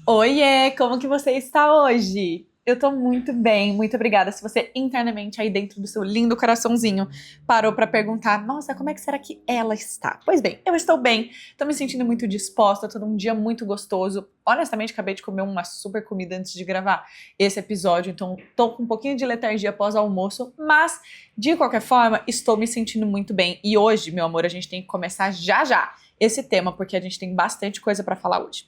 Oiê, como que você está hoje? Eu tô muito bem, muito obrigada. Se você internamente aí dentro do seu lindo coraçãozinho parou pra perguntar, nossa, como é que será que ela está? Pois bem, eu estou bem, tô me sentindo muito disposta, tô num dia muito gostoso. Honestamente, acabei de comer uma super comida antes de gravar esse episódio, então tô com um pouquinho de letargia após o almoço, mas de qualquer forma, estou me sentindo muito bem. E hoje, meu amor, a gente tem que começar já já esse tema, porque a gente tem bastante coisa pra falar hoje.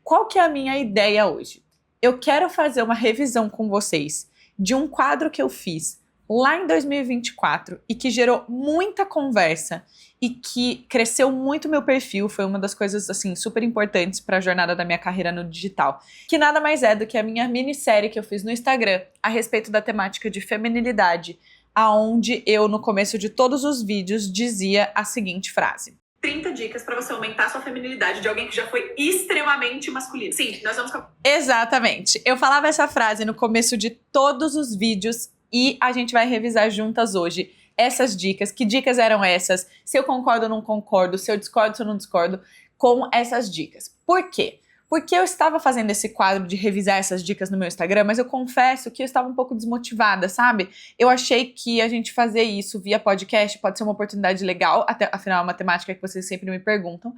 Qual que é a minha ideia hoje? Eu quero fazer uma revisão com vocês de um quadro que eu fiz lá em 2024 e que gerou muita conversa e que cresceu muito meu perfil, foi uma das coisas assim super importantes para a jornada da minha carreira no digital, que nada mais é do que a minha minissérie que eu fiz no Instagram a respeito da temática de feminilidade, aonde eu no começo de todos os vídeos dizia a seguinte frase: 30 dicas para você aumentar sua feminilidade de alguém que já foi extremamente masculino. Sim, nós vamos... Exatamente. Eu falava essa frase no começo de todos os vídeos e a gente vai revisar juntas hoje essas dicas. Que dicas eram essas? Se eu concordo ou não concordo, se eu discordo ou não discordo com essas dicas. Por quê? Porque eu estava fazendo esse quadro de revisar essas dicas no meu Instagram, mas eu confesso que eu estava um pouco desmotivada, sabe? Eu achei que a gente fazer isso via podcast pode ser uma oportunidade legal, até, afinal é uma temática que vocês sempre me perguntam,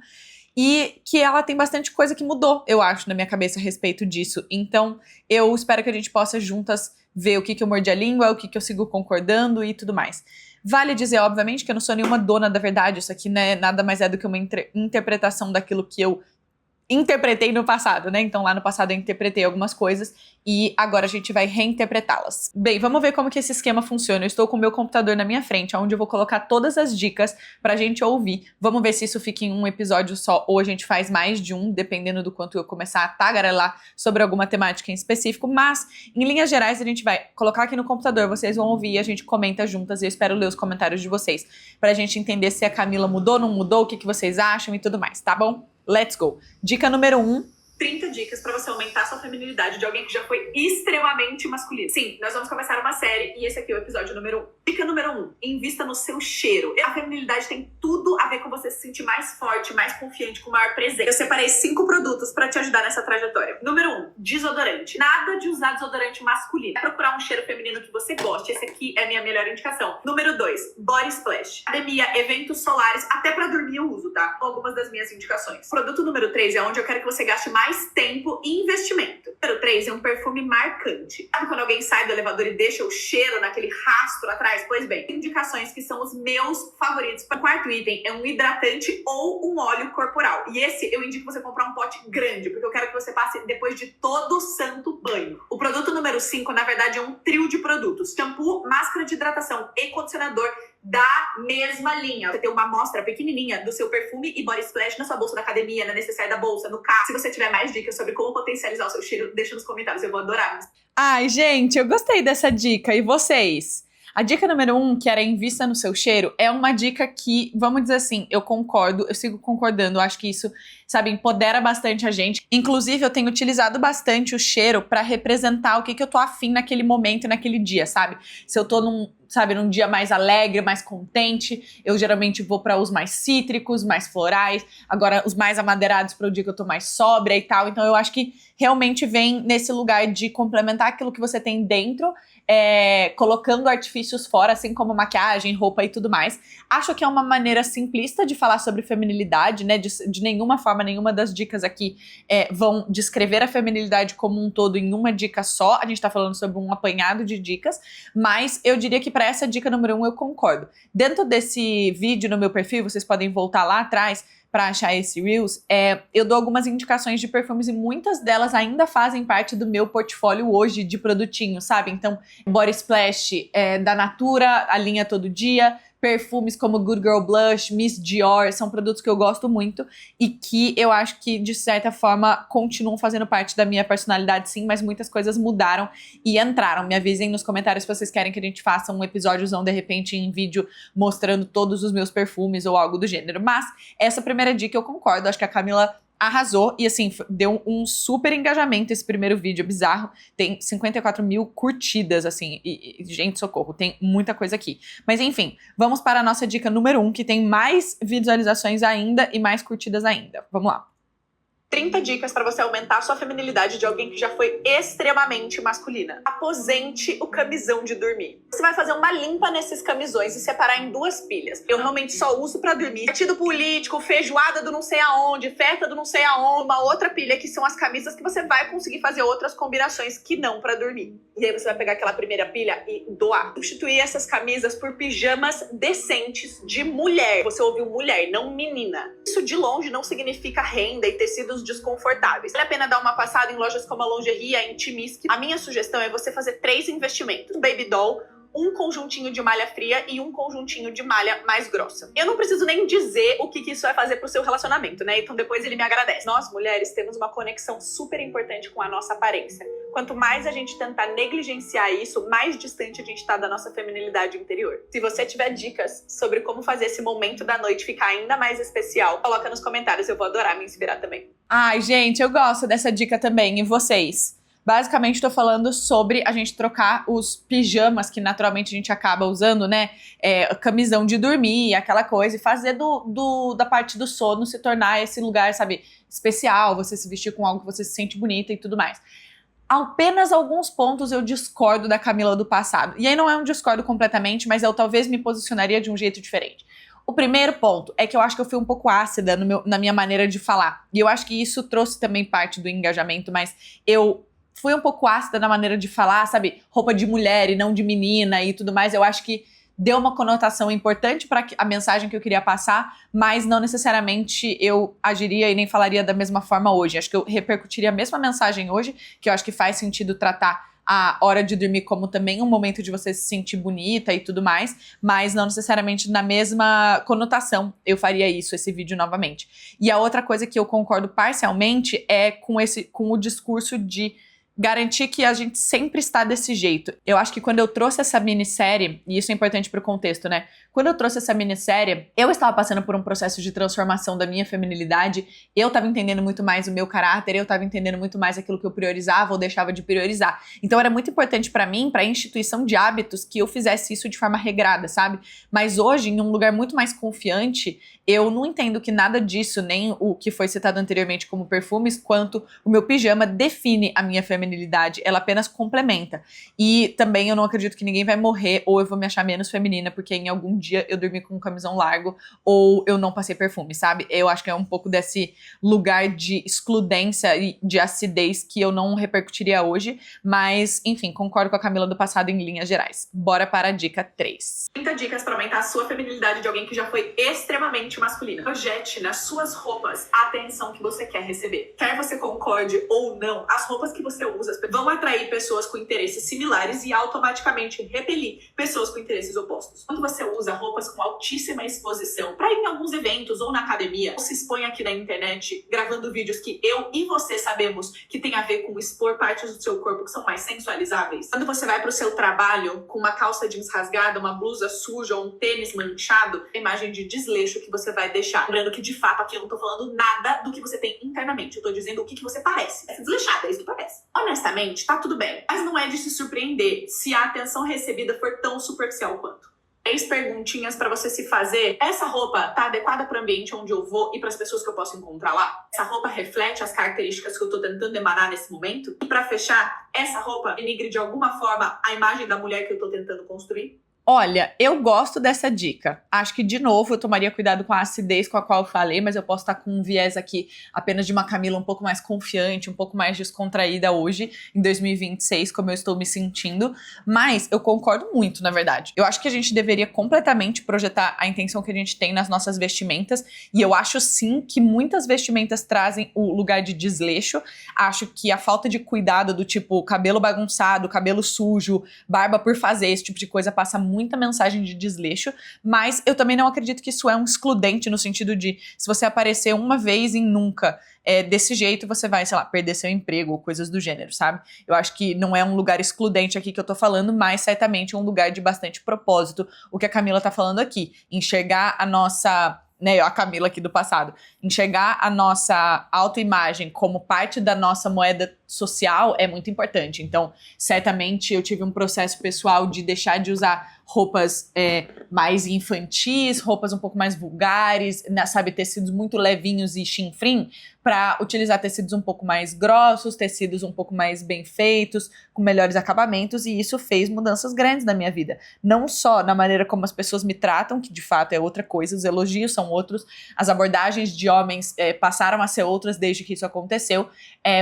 e que ela tem bastante coisa que mudou, eu acho, na minha cabeça a respeito disso. Então, eu espero que a gente possa juntas ver o que eu mordi a língua, o que eu sigo concordando e tudo mais. Vale dizer, obviamente, que eu não sou nenhuma dona da verdade, isso aqui não é nada mais é do que uma interpretação daquilo que eu interpretei no passado, né? Então lá no passado eu interpretei algumas coisas e agora a gente vai reinterpretá-las. Bem, vamos ver como que esse esquema funciona. Eu estou com o meu computador na minha frente, onde eu vou colocar todas as dicas pra gente ouvir. Vamos ver se isso fica em um episódio só ou a gente faz mais de um, dependendo do quanto eu começar a tagarelar sobre alguma temática em específico. Mas, em linhas gerais, a gente vai colocar aqui no computador, vocês vão ouvir e a gente comenta juntas e eu espero ler os comentários de vocês pra gente entender se a Camila mudou, não mudou, o que vocês acham e tudo mais, tá bom? Let's go! Dica número 1. 30 dicas pra você aumentar sua feminilidade de alguém que já foi extremamente masculino. Sim, nós vamos começar uma série e esse aqui é o episódio número 1. Dica número 1. Invista no seu cheiro. A feminilidade tem tudo a ver com você se sentir mais forte, mais confiante, com maior presença. Eu separei 5 produtos pra te ajudar nessa trajetória. Número 1. Desodorante. Nada de usar desodorante masculino. É procurar um cheiro feminino que você goste. Esse aqui é a minha melhor indicação. Número 2. Body Splash. Academia, eventos solares, até pra dormir eu uso, tá? Algumas das minhas indicações. Produto número 3 é onde eu quero que você gaste mais tempo e investimento. Número 3 é um perfume marcante. Sabe quando alguém sai do elevador e deixa o cheiro naquele rastro atrás? Pois bem, indicações que são os meus favoritos. O quarto item é um hidratante ou um óleo corporal. E esse eu indico você comprar um pote grande, porque eu quero que você passe depois de todo o santo banho. O produto número 5, na verdade, é um trio de produtos. Shampoo, máscara de hidratação e condicionador da mesma linha. Você tem uma amostra pequenininha do seu perfume e body splash na sua bolsa da academia, na necessaire da bolsa, no carro. Se você tiver mais dicas sobre como potencializar o seu cheiro, deixa nos comentários, eu vou adorar. Ai, gente, eu gostei dessa dica. E vocês? A dica número 1, que era invista no seu cheiro, é uma dica que, vamos dizer assim, eu concordo, eu sigo concordando, eu acho que isso, sabe, empodera bastante a gente. Inclusive, eu tenho utilizado bastante o cheiro pra representar o que eu tô afim naquele momento, naquele dia, sabe? Se eu tô num dia mais alegre, mais contente, eu geralmente vou para os mais cítricos, mais florais, agora os mais amadeirados para o dia que eu tô mais sóbria e tal. Então eu acho que realmente vem nesse lugar de complementar aquilo que você tem dentro, colocando artifícios fora, assim como maquiagem, roupa e tudo mais. Acho que é uma maneira simplista de falar sobre feminilidade, né? De nenhuma forma, nenhuma das dicas aqui vão descrever a feminilidade como um todo em uma dica só. A gente tá falando sobre um apanhado de dicas, mas eu diria que para essa dica número 1 eu concordo. Dentro desse vídeo no meu perfil, vocês podem voltar lá atrás para achar esse Reels, eu dou algumas indicações de perfumes e muitas delas ainda fazem parte do meu portfólio hoje de produtinho, sabe? Então, Body Splash da Natura, a linha Todo Dia, perfumes como Good Girl Blush, Miss Dior, são produtos que eu gosto muito e que eu acho que, de certa forma, continuam fazendo parte da minha personalidade, sim, mas muitas coisas mudaram e entraram. Me avisem nos comentários se vocês querem que a gente faça um episódiozão, de repente, em vídeo, mostrando todos os meus perfumes ou algo do gênero. Mas essa primeira dica eu concordo, acho que a Camila arrasou e assim, deu um super engajamento esse primeiro vídeo bizarro, tem 54 mil curtidas, assim, e gente, socorro, tem muita coisa aqui. Mas enfim, vamos para a nossa dica número 1, que tem mais visualizações ainda e mais curtidas ainda. Vamos lá. 30 dicas para você aumentar a sua feminilidade de alguém que já foi extremamente masculina. Aposente o camisão de dormir. Você vai fazer uma limpa nesses camisões e separar em 2 pilhas. Eu realmente só uso para dormir. Partido político, feijoada do não sei aonde, festa do não sei aonde. Uma outra pilha que são as camisas que você vai conseguir fazer outras combinações que não para dormir. E aí você vai pegar aquela primeira pilha e doar. Substituir essas camisas por pijamas decentes de mulher. Você ouviu mulher, não menina. Isso de longe não significa renda e tecidos desconfortáveis. Vale a pena dar uma passada em lojas como a Lingerie, a Intimisk. A minha sugestão é você fazer 3 investimentos. Um baby doll, um conjuntinho de malha fria e um conjuntinho de malha mais grossa. Eu não preciso nem dizer o que isso vai fazer pro seu relacionamento, né? Então depois ele me agradece. Nós, mulheres, temos uma conexão super importante com a nossa aparência. Quanto mais a gente tentar negligenciar isso, mais distante a gente tá da nossa feminilidade interior. Se você tiver dicas sobre como fazer esse momento da noite ficar ainda mais especial, coloca nos comentários, eu vou adorar me inspirar também. Ai, gente, eu gosto dessa dica também. E vocês? Basicamente, tô falando sobre a gente trocar os pijamas que naturalmente a gente acaba usando, né? Camisão de dormir, aquela coisa, e fazer da parte do sono se tornar esse lugar, sabe, especial, você se vestir com algo que você se sente bonita e tudo mais. Apenas alguns pontos eu discordo da Camila do passado. E aí não é um discordo completamente, mas eu talvez me posicionaria de um jeito diferente. O primeiro ponto é que eu acho que eu fui um pouco ácida na minha maneira de falar. E eu acho que isso trouxe também parte do engajamento, mas eu fui um pouco ácida na maneira de falar, sabe? Roupa de mulher e não de menina e tudo mais. Eu acho que deu uma conotação importante para a mensagem que eu queria passar, mas não necessariamente eu agiria e nem falaria da mesma forma hoje. Acho que eu repercutiria a mesma mensagem hoje, que eu acho que faz sentido tratar a hora de dormir como também um momento de você se sentir bonita e tudo mais, mas não necessariamente na mesma conotação eu faria esse vídeo novamente. E a outra coisa que eu concordo parcialmente é com o discurso de garantir que a gente sempre está desse jeito. Eu acho que quando eu trouxe essa minissérie, e isso é importante pro contexto, né? Quando eu trouxe essa minissérie, eu estava passando por um processo de transformação da minha feminilidade, eu estava entendendo muito mais o meu caráter, eu estava entendendo muito mais aquilo que eu priorizava ou deixava de priorizar. Então era muito importante pra mim, pra instituição de hábitos, que eu fizesse isso de forma regrada, sabe? Mas hoje, em um lugar muito mais confiante, eu não entendo que nada disso, nem o que foi citado anteriormente como perfumes, quanto o meu pijama define a minha feminilidade, ela apenas complementa. E também eu não acredito que ninguém vai morrer ou eu vou me achar menos feminina porque em algum dia eu dormi com um camisão largo ou eu não passei perfume, sabe? Eu acho que é um pouco desse lugar de excludência e de acidez que eu não repercutiria hoje, mas enfim, concordo com a Camila do passado em linhas gerais. Bora para a dica 3. 30 dicas para aumentar a sua feminilidade de alguém que já foi extremamente masculina. Projete nas suas roupas a atenção que você quer receber. Quer você concorde ou não, as roupas que você usa vão atrair pessoas com interesses similares e automaticamente repelir pessoas com interesses opostos. Quando você usa roupas com altíssima exposição para ir em alguns eventos ou na academia, ou se expõe aqui na internet gravando vídeos que eu e você sabemos que tem a ver com expor partes do seu corpo que são mais sensualizáveis. Quando você vai pro seu trabalho com uma calça jeans rasgada, uma blusa suja ou um tênis manchado, a imagem de desleixo que você vai deixar. Lembrando que de fato aqui eu não tô falando nada do que você tem internamente, eu tô dizendo o que você parece. É desleixada, é isso que parece. Honestamente, tá tudo bem, mas não é de se surpreender se a atenção recebida for tão superficial quanto. 3 perguntinhas pra você se fazer. Essa roupa tá adequada pro ambiente onde eu vou e pras pessoas que eu posso encontrar lá? Essa roupa reflete as características que eu tô tentando emanar nesse momento? E pra fechar, essa roupa denigre de alguma forma a imagem da mulher que eu tô tentando construir? Olha, eu gosto dessa dica. Acho que, de novo, eu tomaria cuidado com a acidez com a qual eu falei, mas eu posso estar com um viés aqui apenas de uma Camila um pouco mais confiante, um pouco mais descontraída hoje, em 2026, como eu estou me sentindo. Mas eu concordo muito, na verdade. Eu acho que a gente deveria completamente projetar a intenção que a gente tem nas nossas vestimentas. E eu acho, sim, que muitas vestimentas trazem o lugar de desleixo. Acho que a falta de cuidado do tipo cabelo bagunçado, cabelo sujo, barba por fazer, esse tipo de coisa passa muita mensagem de desleixo, mas eu também não acredito que isso é um excludente no sentido de se você aparecer uma vez e nunca desse jeito, você vai, sei lá, perder seu emprego ou coisas do gênero, sabe? Eu acho que não é um lugar excludente aqui que eu tô falando, mas certamente um lugar de bastante propósito, o que a Camila tá falando aqui, enxergar a nossa... né, a Camila aqui do passado, enxergar a nossa autoimagem como parte da nossa moeda social é muito importante. Então, certamente eu tive um processo pessoal de deixar de usar roupas mais infantis, roupas um pouco mais vulgares, né, sabe, tecidos muito levinhos e chinfrim, para utilizar tecidos um pouco mais grossos, tecidos um pouco mais bem feitos, com melhores acabamentos, e isso fez mudanças grandes na minha vida. Não só na maneira como as pessoas me tratam, que de fato é outra coisa, os elogios são outros, as abordagens de homens passaram a ser outras desde que isso aconteceu,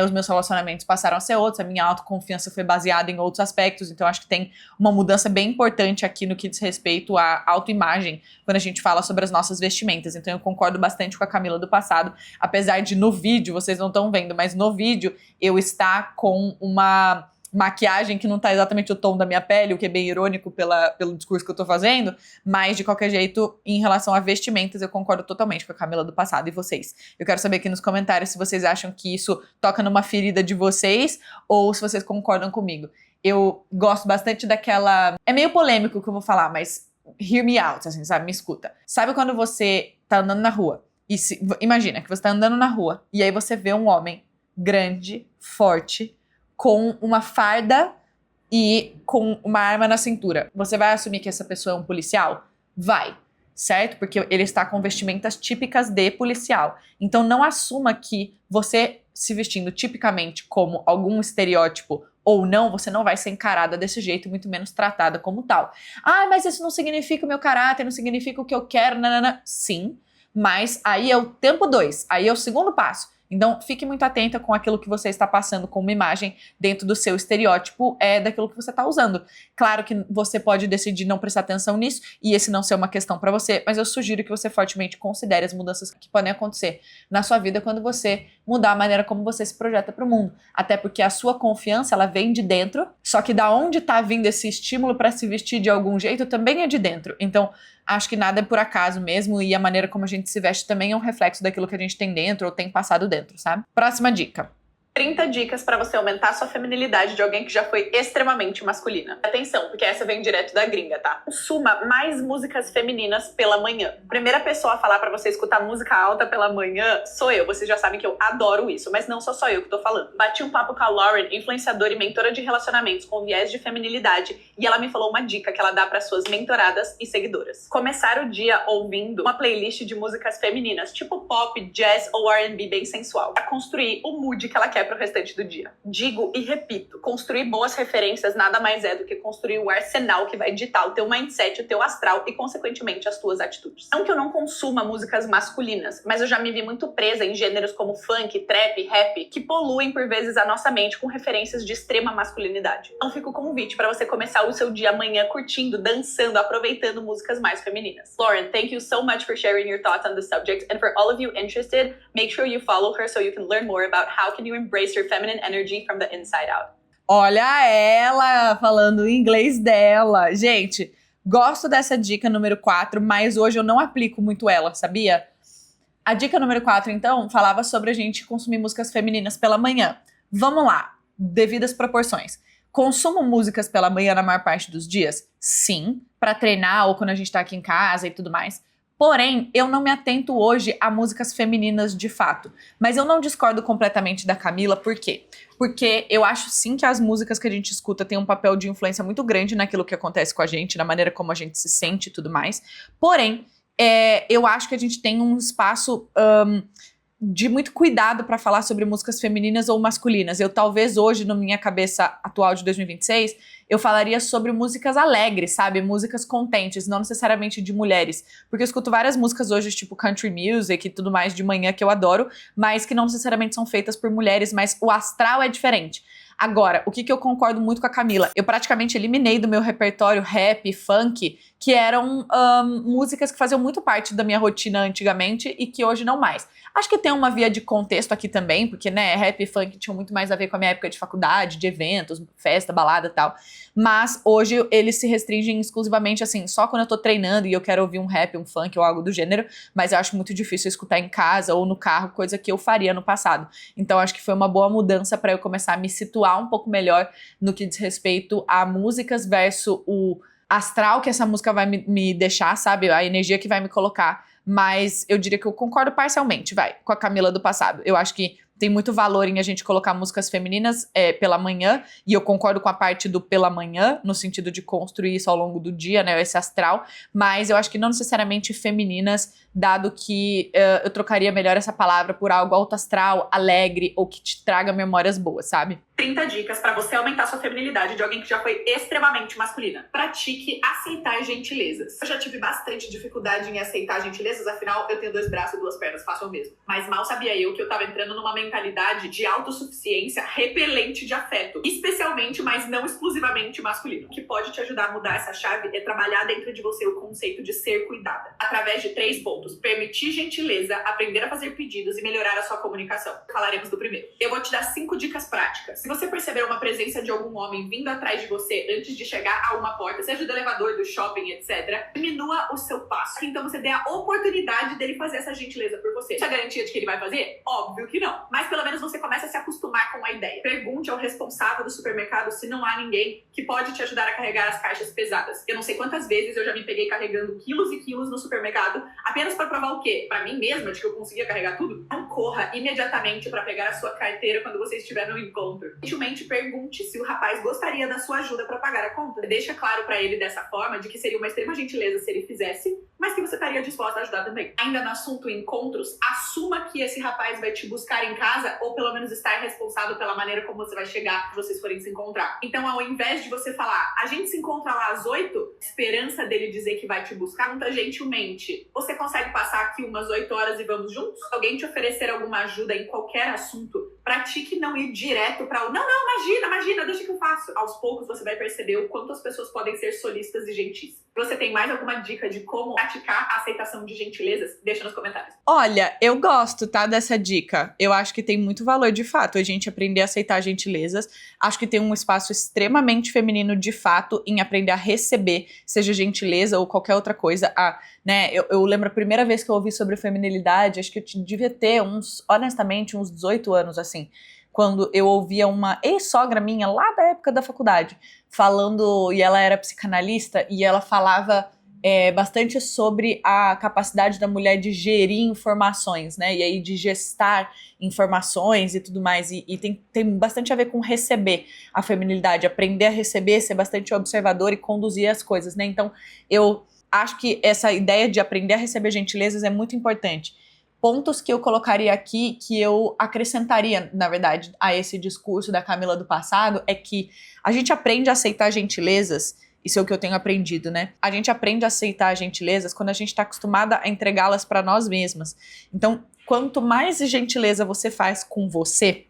os meus relacionamentos passaram a ser outros, a minha autoconfiança foi baseada em outros aspectos, então acho que tem uma mudança bem importante aqui no que diz respeito à autoimagem, quando a gente fala sobre as nossas vestimentas. Então eu concordo bastante com a Camila do passado, apesar de no vídeo, vocês não estão vendo, mas no vídeo eu estar com uma maquiagem que não tá exatamente o tom da minha pele, o que é bem irônico pelo discurso que eu tô fazendo, mas de qualquer jeito, em relação a vestimentas, eu concordo totalmente com a Camila do passado. E vocês? Eu quero saber aqui nos comentários se vocês acham que isso toca numa ferida de vocês ou se vocês concordam comigo. Eu gosto bastante daquela... É meio polêmico o que eu vou falar, mas hear me out, assim, sabe? Me escuta. Sabe quando você tá andando na rua e imagina que você tá andando na rua e aí você vê um homem grande, forte, com uma farda e com uma arma na cintura. Você vai assumir que essa pessoa é um policial? Vai, certo? Porque ele está com vestimentas típicas de policial. Então não assuma que você se vestindo tipicamente como algum estereótipo ou não, você não vai ser encarada desse jeito, muito menos tratada como tal. Ah, mas isso não significa o meu caráter, não significa o que eu quero, nanana. Sim, mas aí é o tempo 2, aí é o segundo passo. Então, fique muito atenta com aquilo que você está passando como imagem dentro do seu estereótipo daquilo que você está usando. Claro que você pode decidir não prestar atenção nisso e esse não ser uma questão para você, mas eu sugiro que você fortemente considere as mudanças que podem acontecer na sua vida quando você mudar a maneira como você se projeta para o mundo. Até porque a sua confiança, ela vem de dentro, só que da onde está vindo esse estímulo para se vestir de algum jeito também é de dentro. Então, acho que nada é por acaso mesmo e a maneira como a gente se veste também é um reflexo daquilo que a gente tem dentro ou tem passado dentro, sabe? Próxima dica. 30 dicas para você aumentar sua feminilidade de alguém que já foi extremamente masculina. Atenção, porque essa vem direto da gringa, tá? Consuma mais músicas femininas pela manhã. A primeira pessoa a falar para você escutar música alta pela manhã sou eu. Vocês já sabem que eu adoro isso, mas não sou só eu que tô falando. Bati um papo com a Lauren, influenciadora e mentora de relacionamentos com viés de feminilidade, e ela me falou uma dica que ela dá para suas mentoradas e seguidoras. Começar o dia ouvindo uma playlist de músicas femininas, tipo pop, jazz ou R&B bem sensual, para construir o mood que ela quer pro restante do dia. Digo e repito, construir boas referências nada mais é do que construir o arsenal que vai ditar o teu mindset, o teu astral e, consequentemente, as tuas atitudes. Não que eu não consuma músicas masculinas, mas eu já me vi muito presa em gêneros como funk, trap, rap, que poluem por vezes a nossa mente com referências de extrema masculinidade. Então fica o convite para você começar o seu dia amanhã curtindo, dançando, aproveitando músicas mais femininas. Lauren, thank you so much for sharing your thoughts on the subject, and for all of you interested, make sure you follow her so you can learn more about how can you embrace your feminine energy from the inside out. Olha ela falando o inglês dela. Gente, gosto dessa dica número 4, mas hoje eu não aplico muito ela, sabia? A dica número 4, então, falava sobre a gente consumir músicas femininas pela manhã. Vamos lá, devidas proporções. Consumo músicas pela manhã na maior parte dos dias? Sim, para treinar ou quando a gente tá aqui em casa e tudo mais. Porém, eu não me atento hoje a músicas femininas de fato. Mas eu não discordo completamente da Camila, por quê? Porque eu acho sim que as músicas que a gente escuta têm um papel de influência muito grande naquilo que acontece com a gente, na maneira como a gente se sente e tudo mais. Porém, eu acho que a gente tem um espaço de muito cuidado para falar sobre músicas femininas ou masculinas. Eu talvez hoje, na minha cabeça atual de 2026, eu falaria sobre músicas alegres, sabe? Músicas contentes, não necessariamente de mulheres. Porque eu escuto várias músicas hoje, tipo country music e tudo mais de manhã que eu adoro, mas que não necessariamente são feitas por mulheres, mas o astral é diferente. Agora, o que eu concordo muito com a Camila? Eu praticamente eliminei do meu repertório rap, funk, que eram músicas que faziam muito parte da minha rotina antigamente e que hoje não mais. Acho que tem uma via de contexto aqui também, porque, né, rap e funk tinham muito mais a ver com a minha época de faculdade, de eventos, festa, balada e tal. Mas hoje eles se restringem exclusivamente, assim, só quando eu tô treinando e eu quero ouvir um rap, um funk ou algo do gênero, mas eu acho muito difícil escutar em casa ou no carro, coisa que eu faria no passado. Então acho que foi uma boa mudança pra eu começar a me situar um pouco melhor no que diz respeito a músicas versus o astral que essa música vai me deixar, sabe? A energia que vai me colocar. Mas eu diria que eu concordo parcialmente, com a Camila do passado. Eu acho que tem muito valor em a gente colocar músicas femininas pela manhã, e eu concordo com a parte do pela manhã, no sentido de construir isso ao longo do dia, né, esse astral, mas eu acho que não necessariamente femininas, dado que eu trocaria melhor essa palavra por algo alto astral, alegre, ou que te traga memórias boas, sabe? 30 dicas pra você aumentar sua feminilidade de alguém que já foi extremamente masculina. Pratique aceitar gentilezas. Eu já tive bastante dificuldade em aceitar gentilezas, afinal eu tenho 2 braços e 2 pernas, faço o mesmo. Mas mal sabia eu que eu tava entrando numa mentalidade de autossuficiência repelente de afeto, especialmente, mas não exclusivamente masculino. O que pode te ajudar a mudar essa chave é trabalhar dentro de você o conceito de ser cuidada, através de 3 pontos: permitir gentileza, aprender a fazer pedidos e melhorar a sua comunicação. Falaremos do primeiro. Eu vou te dar 5 dicas práticas. Se você perceber uma presença de algum homem vindo atrás de você antes de chegar a uma porta, seja do elevador, do shopping, etc., diminua o seu passo. Então você dê a oportunidade dele fazer essa gentileza por você. Isso é garantia de que ele vai fazer? Óbvio que não. Mas pelo menos você começa a se acostumar com a ideia. Pergunte ao responsável do supermercado se não há ninguém que pode te ajudar a carregar as caixas pesadas. Eu não sei quantas vezes eu já me peguei carregando quilos e quilos no supermercado apenas para provar o quê? Pra mim mesma, de que eu conseguia carregar tudo? Não corra imediatamente para pegar a sua carteira quando você estiver no encontro. Gentilmente pergunte se o rapaz gostaria da sua ajuda para pagar a conta. Deixa claro para ele dessa forma de que seria uma extrema gentileza se ele fizesse, mas que você estaria disposta a ajudar também. Ainda no assunto encontros, assuma que esse rapaz vai te buscar em casa, ou pelo menos estar responsável pela maneira como você vai chegar, se vocês forem se encontrar. Então, ao invés de você falar, a gente se encontra lá às 8, esperança dele dizer que vai te buscar, pergunta gentilmente, você consegue passar aqui umas 8 horas e vamos juntos? Alguém te oferecer alguma ajuda em qualquer assunto, pratique não ir direto para o não, imagina, deixa que eu faço. Aos poucos você vai perceber o quanto as pessoas podem ser solistas e gentis. Você tem mais alguma dica de como praticar a aceitação de gentilezas? Deixa nos comentários. Olha, eu gosto, tá, dessa dica. Eu acho que tem muito valor, de fato, a gente aprender a aceitar gentilezas. Acho que tem um espaço extremamente feminino, de fato, em aprender a receber, seja gentileza ou qualquer outra coisa. Né, eu lembro a primeira vez que eu ouvi sobre feminilidade, acho que eu devia ter honestamente, uns 18 anos, assim, quando eu ouvia uma ex-sogra minha, lá da época da faculdade, falando, e ela era psicanalista, e ela falava bastante sobre a capacidade da mulher de gerir informações, né, e aí de gestar informações e tudo mais, e tem bastante a ver com receber a feminilidade, aprender a receber, ser bastante observador e conduzir as coisas, né, então eu acho que essa ideia de aprender a receber gentilezas é muito importante. Pontos que eu colocaria aqui, que eu acrescentaria, na verdade, a esse discurso da Camila do passado, é que a gente aprende a aceitar gentilezas, isso é o que eu tenho aprendido, né? A gente aprende a aceitar gentilezas quando a gente está acostumada a entregá-las para nós mesmas. Então, quanto mais gentileza você faz com você,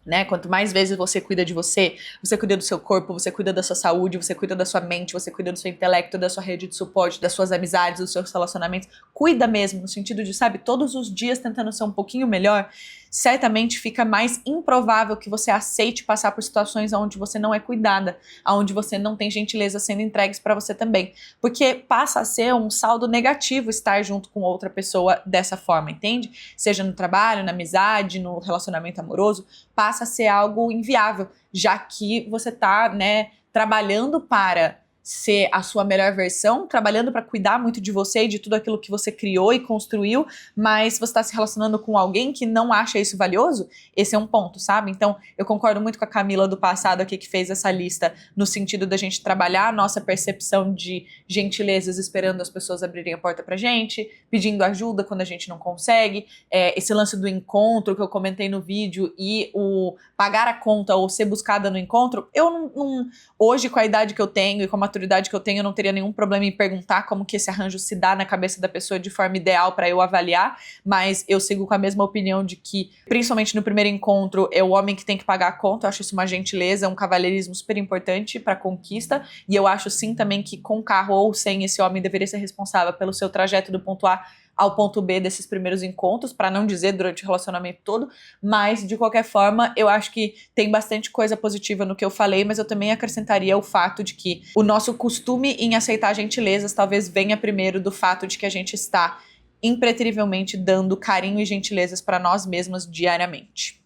né? Quanto mais vezes você cuida de você, você cuida do seu corpo, você cuida da sua saúde, você cuida da sua mente, você cuida do seu intelecto, da sua rede de suporte, das suas amizades, dos seus relacionamentos, cuida mesmo, no sentido de, sabe, todos os dias tentando ser um pouquinho melhor, certamente fica mais improvável que você aceite passar por situações onde você não é cuidada, onde você não tem gentileza sendo entregues para você também, porque passa a ser um saldo negativo estar junto com outra pessoa dessa forma, entende? Seja no trabalho, na amizade, no relacionamento amoroso, passa a ser algo inviável, já que você tá, né, trabalhando para ser a sua melhor versão, trabalhando para cuidar muito de você e de tudo aquilo que você criou e construiu, mas você está se relacionando com alguém que não acha isso valioso, esse é um ponto, sabe? Então, eu concordo muito com a Camila do passado aqui, que fez essa lista no sentido da gente trabalhar a nossa percepção de gentilezas, esperando as pessoas abrirem a porta pra gente, pedindo ajuda quando a gente não consegue, esse lance do encontro que eu comentei no vídeo e o pagar a conta ou ser buscada no encontro, eu não hoje, com a idade que eu tenho e com a maturidade que eu tenho, eu não teria nenhum problema em perguntar como que esse arranjo se dá na cabeça da pessoa de forma ideal para eu avaliar, mas eu sigo com a mesma opinião de que, principalmente no primeiro encontro, é o homem que tem que pagar a conta. Eu acho isso uma gentileza, um cavalheirismo super importante para conquista, e eu acho sim também que com carro ou sem, esse homem deveria ser responsável pelo seu trajeto do ponto A ao ponto B desses primeiros encontros, para não dizer durante o relacionamento todo, mas de qualquer forma eu acho que tem bastante coisa positiva no que eu falei, mas eu também acrescentaria o fato de que o nosso costume em aceitar gentilezas talvez venha primeiro do fato de que a gente está impreterivelmente dando carinho e gentilezas para nós mesmas diariamente.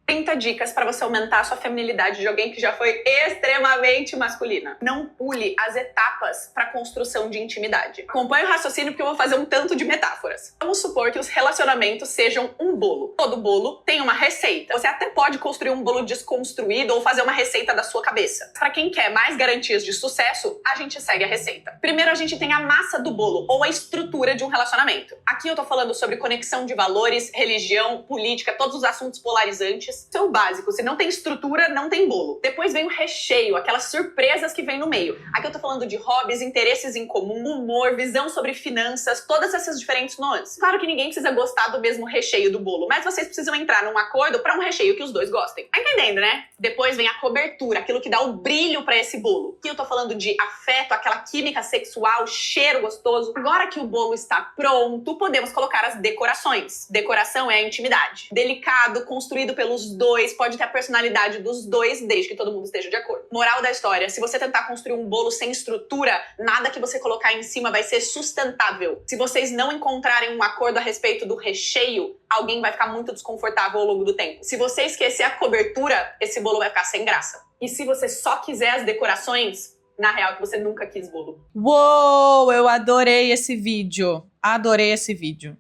30 dicas para você aumentar a sua feminilidade de alguém que já foi extremamente masculina. Não pule as etapas para construção de intimidade. Acompanhe o raciocínio porque eu vou fazer um tanto de metáforas. Vamos supor que os relacionamentos sejam um bolo. Todo bolo tem uma receita. Você até pode construir um bolo desconstruído ou fazer uma receita da sua cabeça. Para quem quer mais garantias de sucesso, a gente segue a receita. Primeiro a gente tem a massa do bolo ou a estrutura de um relacionamento. Aqui eu tô falando sobre conexão de valores, religião, política, todos os assuntos polarizantes. Isso é o básico. Se não tem estrutura, não tem bolo. Depois vem o recheio, aquelas surpresas que vem no meio. Aqui eu tô falando de hobbies, interesses em comum, humor, visão sobre finanças, todas essas diferentes nuances. Claro que ninguém precisa gostar do mesmo recheio do bolo, mas vocês precisam entrar num acordo pra um recheio que os dois gostem. Tá entendendo, né? Depois vem a cobertura, aquilo que dá o brilho pra esse bolo. Aqui eu tô falando de afeto, aquela química sexual, cheiro gostoso. Agora que o bolo está pronto, podemos colocar as decorações. Decoração é a intimidade. Delicado, construído pelos dois, pode ter a personalidade dos dois, desde que todo mundo esteja de acordo. Moral da história, se você tentar construir um bolo sem estrutura, nada que você colocar em cima vai ser sustentável. Se vocês não encontrarem um acordo a respeito do recheio, alguém vai ficar muito desconfortável ao longo do tempo. Se você esquecer a cobertura, esse bolo vai ficar sem graça. E se você só quiser as decorações, na real que você nunca quis bolo. Uou, eu adorei esse vídeo. Adorei esse vídeo.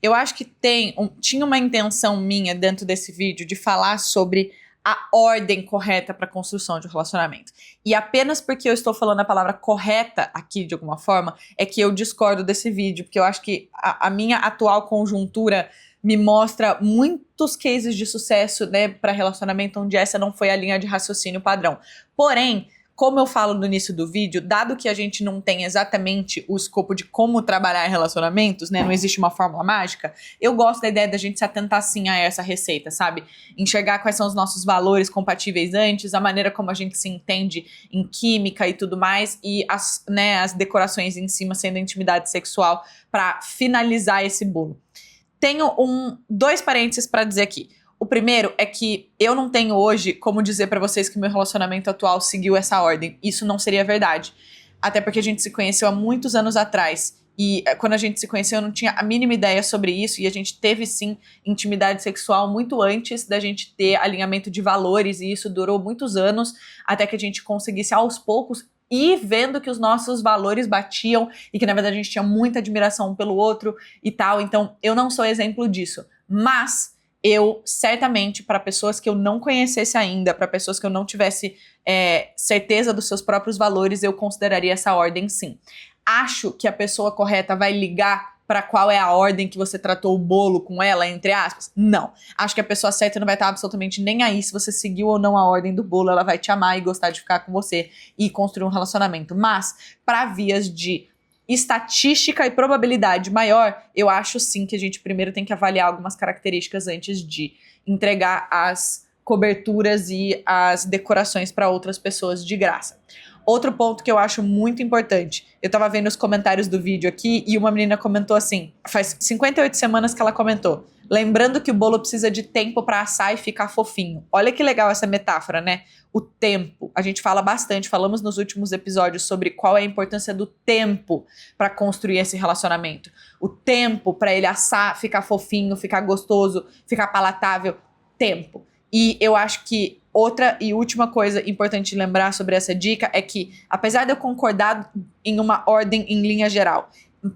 Eu acho que tinha uma intenção minha dentro desse vídeo de falar sobre a ordem correta para a construção de um relacionamento. E apenas porque eu estou falando a palavra correta aqui de alguma forma, é que eu discordo desse vídeo, porque eu acho que a minha atual conjuntura me mostra muitos cases de sucesso, né, para relacionamento onde essa não foi a linha de raciocínio padrão. Porém, como eu falo no início do vídeo, dado que a gente não tem exatamente o escopo de como trabalhar em relacionamentos, né, não existe uma fórmula mágica, eu gosto da ideia da gente se atentar sim a essa receita, sabe? Enxergar quais são os nossos valores compatíveis antes, a maneira como a gente se entende em química e tudo mais, e as decorações em cima sendo a intimidade sexual para finalizar esse bolo. Tenho dois parênteses para dizer aqui. O primeiro é que eu não tenho hoje como dizer pra vocês que meu relacionamento atual seguiu essa ordem. Isso não seria verdade. Até porque a gente se conheceu há muitos anos atrás. E quando a gente se conheceu eu não tinha a mínima ideia sobre isso. E a gente teve sim intimidade sexual muito antes da gente ter alinhamento de valores. E isso durou muitos anos até que a gente conseguisse aos poucos ir vendo que os nossos valores batiam. E que na verdade a gente tinha muita admiração um pelo outro e tal. Então eu não sou exemplo disso. Mas eu, certamente, para pessoas que eu não conhecesse ainda, para pessoas que eu não tivesse certeza dos seus próprios valores, eu consideraria essa ordem sim. Acho que a pessoa correta vai ligar para qual é a ordem que você tratou o bolo com ela, entre aspas? Não. Acho que a pessoa certa não vai estar absolutamente nem aí se você seguiu ou não a ordem do bolo, ela vai te amar e gostar de ficar com você e construir um relacionamento. Mas, para vias de estatística e probabilidade maior, eu acho sim que a gente primeiro tem que avaliar algumas características antes de entregar as coberturas e as decorações para outras pessoas de graça. Outro ponto que eu acho muito importante, eu tava vendo os comentários do vídeo aqui e uma menina comentou assim, faz 58 semanas que ela comentou, lembrando que o bolo precisa de tempo para assar e ficar fofinho. Olha que legal essa metáfora, né? O tempo. A gente fala bastante, falamos nos últimos episódios sobre qual é a importância do tempo para construir esse relacionamento. O tempo para ele assar, ficar fofinho, ficar gostoso, ficar palatável. Tempo. E eu acho que outra e última coisa importante de lembrar sobre essa dica é que, apesar de eu concordar em uma ordem em linha geral,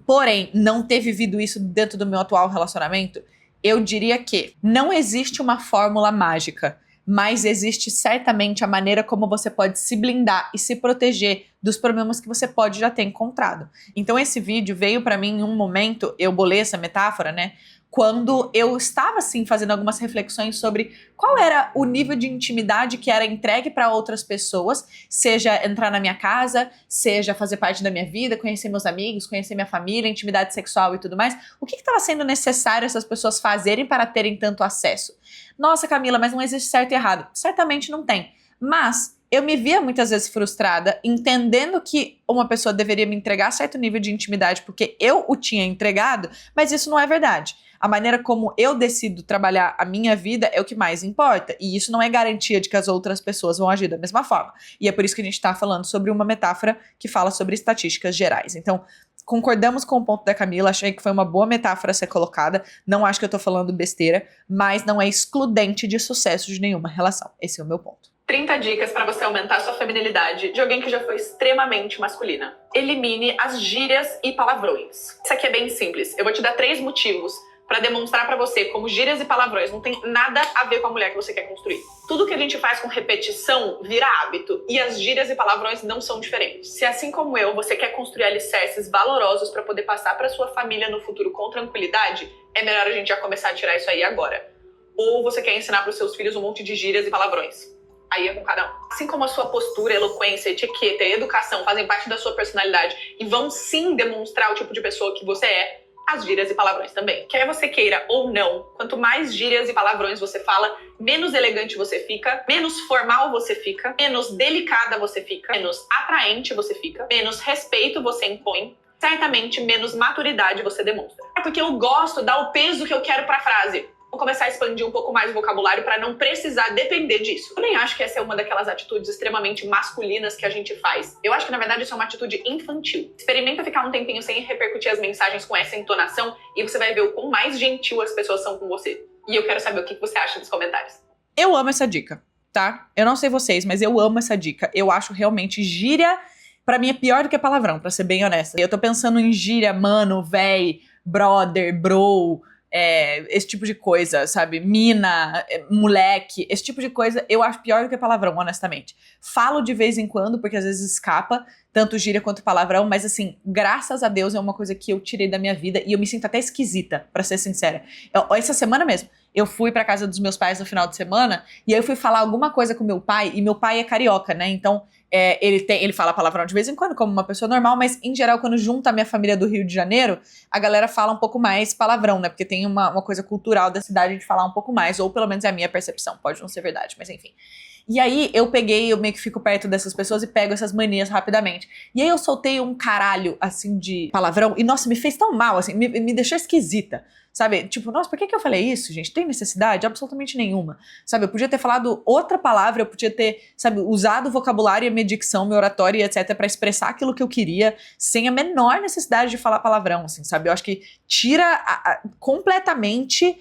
porém não ter vivido isso dentro do meu atual relacionamento, eu diria que não existe uma fórmula mágica, mas existe certamente a maneira como você pode se blindar e se proteger dos problemas que você pode já ter encontrado. Então esse vídeo veio pra mim em um momento, eu bolei essa metáfora, né? Quando eu estava, assim, fazendo algumas reflexões sobre qual era o nível de intimidade que era entregue para outras pessoas, seja entrar na minha casa, seja fazer parte da minha vida, conhecer meus amigos, conhecer minha família, intimidade sexual e tudo mais. O que estava sendo necessário essas pessoas fazerem para terem tanto acesso? Nossa, Camila, mas não existe certo e errado. Certamente não tem. Mas eu me via muitas vezes frustrada, entendendo que uma pessoa deveria me entregar certo nível de intimidade porque eu o tinha entregado, mas isso não é verdade. A maneira como eu decido trabalhar a minha vida é o que mais importa. E isso não é garantia de que as outras pessoas vão agir da mesma forma. E é por isso que a gente está falando sobre uma metáfora que fala sobre estatísticas gerais. Então, concordamos com o ponto da Camila, achei que foi uma boa metáfora a ser colocada, não acho que eu tô falando besteira, mas não é excludente de sucesso de nenhuma relação. Esse é o meu ponto. 30 dicas para você aumentar sua feminilidade de alguém que já foi extremamente masculina. Elimine as gírias e palavrões. Isso aqui é bem simples. Eu vou te dar 3 motivos para demonstrar para você como gírias e palavrões não tem nada a ver com a mulher que você quer construir. Tudo que a gente faz com repetição vira hábito e as gírias e palavrões não são diferentes. Se assim como eu, você quer construir alicerces valorosos para poder passar para sua família no futuro com tranquilidade, é melhor a gente já começar a tirar isso aí agora. Ou você quer ensinar para os seus filhos um monte de gírias e palavrões. Aí é com cada um. Assim como a sua postura, eloquência, etiqueta e educação fazem parte da sua personalidade e vão sim demonstrar o tipo de pessoa que você é, as gírias e palavrões também. Quer você queira ou não, quanto mais gírias e palavrões você fala, menos elegante você fica, menos formal você fica, menos delicada você fica, menos atraente você fica, menos respeito você impõe, certamente menos maturidade você demonstra. É porque eu gosto, dá o peso que eu quero pra frase. Vou começar a expandir um pouco mais o vocabulário para não precisar depender disso. Eu nem acho que essa é uma daquelas atitudes extremamente masculinas que a gente faz. Eu acho que, na verdade, isso é uma atitude infantil. Experimenta ficar um tempinho sem repercutir as mensagens com essa entonação e você vai ver o quão mais gentil as pessoas são com você. E eu quero saber o que você acha nos comentários. Eu amo essa dica, tá? Eu não sei vocês, mas eu amo essa dica. Eu acho realmente gíria, pra mim, é pior do que palavrão, pra ser bem honesta. Eu tô pensando em gíria, mano, véi, brother, bro... esse tipo de coisa, sabe? Mina, moleque, esse tipo de coisa eu acho pior do que palavrão, honestamente. Falo de vez em quando, porque às vezes escapa, tanto gíria quanto palavrão, mas assim, graças a Deus é uma coisa que eu tirei da minha vida e eu me sinto até esquisita, pra ser sincera. Essa semana mesmo, eu fui pra casa dos meus pais no final de semana e aí eu fui falar alguma coisa com meu pai, e meu pai é carioca, né? Então, ele fala palavrão de vez em quando, como uma pessoa normal, mas em geral, quando junta a minha família do Rio de Janeiro, a galera fala um pouco mais palavrão, né? Porque tem uma coisa cultural da cidade de falar um pouco mais, ou pelo menos é a minha percepção, pode não ser verdade, mas enfim. E aí eu meio que fico perto dessas pessoas e pego essas manias rapidamente. E aí eu soltei um caralho, assim, de palavrão, e nossa, me fez tão mal, assim, me deixou esquisita. Sabe, tipo, nossa, por que eu falei isso, gente? Tem necessidade? Absolutamente nenhuma. Sabe, eu podia ter falado outra palavra, eu podia ter, sabe, usado o vocabulário, a minha dicção, meu oratório e etc. pra expressar aquilo que eu queria, sem a menor necessidade de falar palavrão, assim, sabe? Eu acho que tira completamente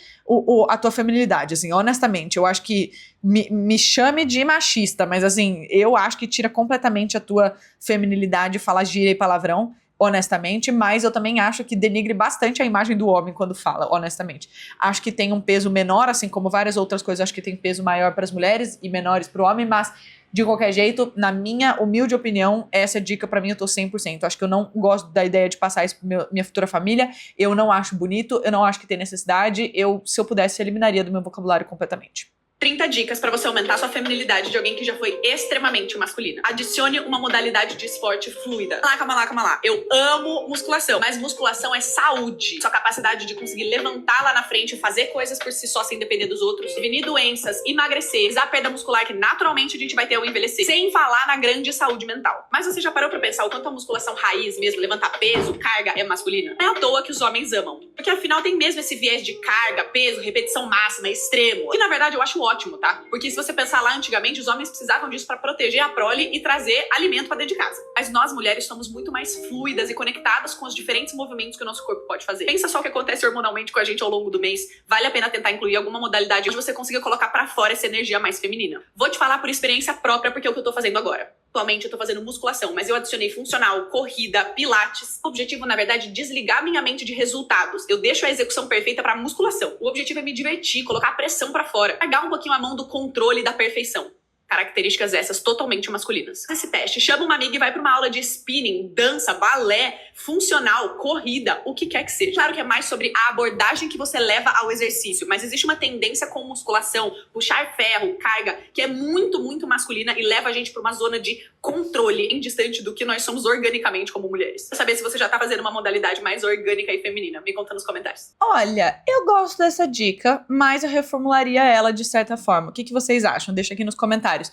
a tua feminilidade, assim, honestamente. Eu acho que me chame de machista, mas assim, eu acho que tira completamente a tua feminilidade falar gíria e palavrão, honestamente, mas eu também acho que denigre bastante a imagem do homem quando fala, honestamente. Acho que tem um peso menor, assim como várias outras coisas, acho que tem peso maior para as mulheres e menores para o homem, mas de qualquer jeito, na minha humilde opinião, essa dica pra mim eu tô 100%. Acho que eu não gosto da ideia de passar isso pra minha futura família, eu não acho bonito, eu não acho que tem necessidade, se eu pudesse, eliminaria do meu vocabulário completamente. 30 dicas para você aumentar sua feminilidade de alguém que já foi extremamente masculina. Adicione uma modalidade de esporte fluida. Calma lá. Eu amo musculação, mas musculação é saúde. Sua capacidade de conseguir levantar lá na frente e fazer coisas por si só sem depender dos outros, prevenir doenças, emagrecer, usar a perda muscular que naturalmente a gente vai ter ao envelhecer. Sem falar na grande saúde mental. Mas você já parou pra pensar o quanto a musculação raiz mesmo, levantar peso, carga, é masculina? Não é à toa que os homens amam. Porque afinal tem mesmo esse viés de carga, peso, repetição máxima, extremo. Que na verdade eu acho ótimo, tá? Porque se você pensar lá antigamente, os homens precisavam disso pra proteger a prole e trazer alimento pra dentro de casa. Mas nós mulheres somos muito mais fluidas e conectadas com os diferentes movimentos que o nosso corpo pode fazer. Pensa só o que acontece hormonalmente com a gente ao longo do mês. Vale a pena tentar incluir alguma modalidade onde você consiga colocar pra fora essa energia mais feminina. Vou te falar por experiência própria porque é o que eu tô fazendo agora. Atualmente eu tô fazendo musculação, mas eu adicionei funcional, corrida, pilates. O objetivo, na verdade, é desligar minha mente de resultados. Eu deixo a execução perfeita pra musculação. O objetivo é me divertir, colocar a pressão pra fora. Largar um pouquinho a mão do controle e da perfeição. Características essas totalmente masculinas. Esse teste, chama uma amiga e vai pra uma aula de spinning, dança, balé, funcional, corrida, o que quer que seja. Claro que é mais sobre a abordagem que você leva ao exercício, mas existe uma tendência com musculação, puxar ferro, carga, que é muito, muito masculina e leva a gente pra uma zona de controle em distante do que nós somos organicamente como mulheres. Quero saber se você já tá fazendo uma modalidade mais orgânica e feminina. Me conta nos comentários. Olha, eu gosto dessa dica, mas eu reformularia ela de certa forma. O que vocês acham? Deixa aqui nos comentários.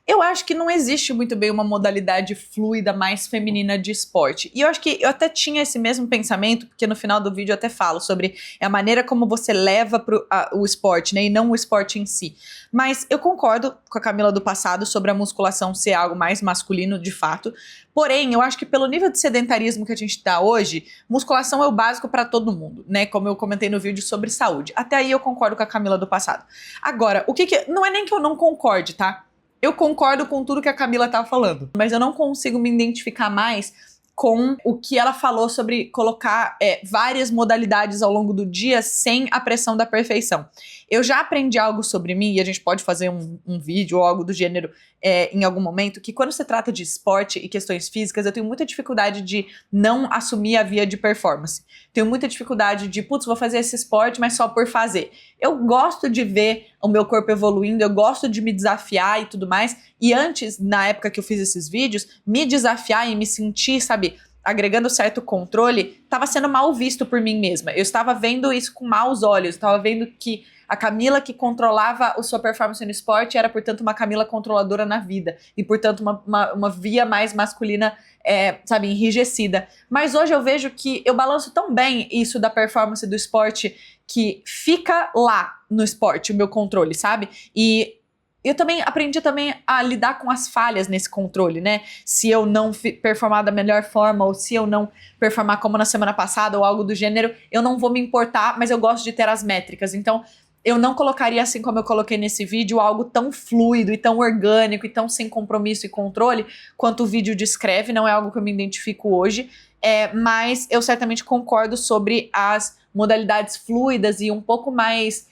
Eu acho que não existe muito bem uma modalidade fluida mais feminina de esporte. E eu acho que eu até tinha esse mesmo pensamento, porque no final do vídeo eu até falo sobre a maneira como você leva o esporte, né? E não o esporte em si. Mas eu concordo com a Camila do passado sobre a musculação ser algo mais masculino, de fato. Porém, eu acho que pelo nível de sedentarismo que a gente tá hoje, musculação é o básico para todo mundo, né? Como eu comentei no vídeo sobre saúde. Até aí eu concordo com a Camila do passado. Agora, não é nem que eu não concorde, tá? Eu concordo com tudo que a Camila tava falando, mas eu não consigo me identificar mais com o que ela falou sobre colocar várias modalidades ao longo do dia sem a pressão da perfeição. Eu já aprendi algo sobre mim, e a gente pode fazer um vídeo ou algo do gênero em algum momento, que quando se trata de esporte e questões físicas, eu tenho muita dificuldade de não assumir a via de performance. Tenho muita dificuldade de, vou fazer esse esporte, mas só por fazer. Eu gosto de ver o meu corpo evoluindo, eu gosto de me desafiar e tudo mais. E antes, na época que eu fiz esses vídeos, me desafiar e me sentir, sabe, agregando certo controle, estava sendo mal visto por mim mesma. Eu estava vendo isso com maus olhos, estava vendo que a Camila que controlava a sua performance no esporte era, portanto, uma Camila controladora na vida. E, portanto, uma via mais masculina, sabe, enrijecida. Mas hoje eu vejo que eu balanço tão bem isso da performance do esporte que fica lá no esporte, o meu controle, sabe? E eu também aprendi a lidar com as falhas nesse controle, né? Se eu não performar da melhor forma, ou se eu não performar como na semana passada, ou algo do gênero, eu não vou me importar, mas eu gosto de ter as métricas. Então, eu não colocaria, assim como eu coloquei nesse vídeo, algo tão fluido e tão orgânico e tão sem compromisso e controle quanto o vídeo descreve. Não é algo que eu me identifico hoje, mas eu certamente concordo sobre as modalidades fluidas e um pouco mais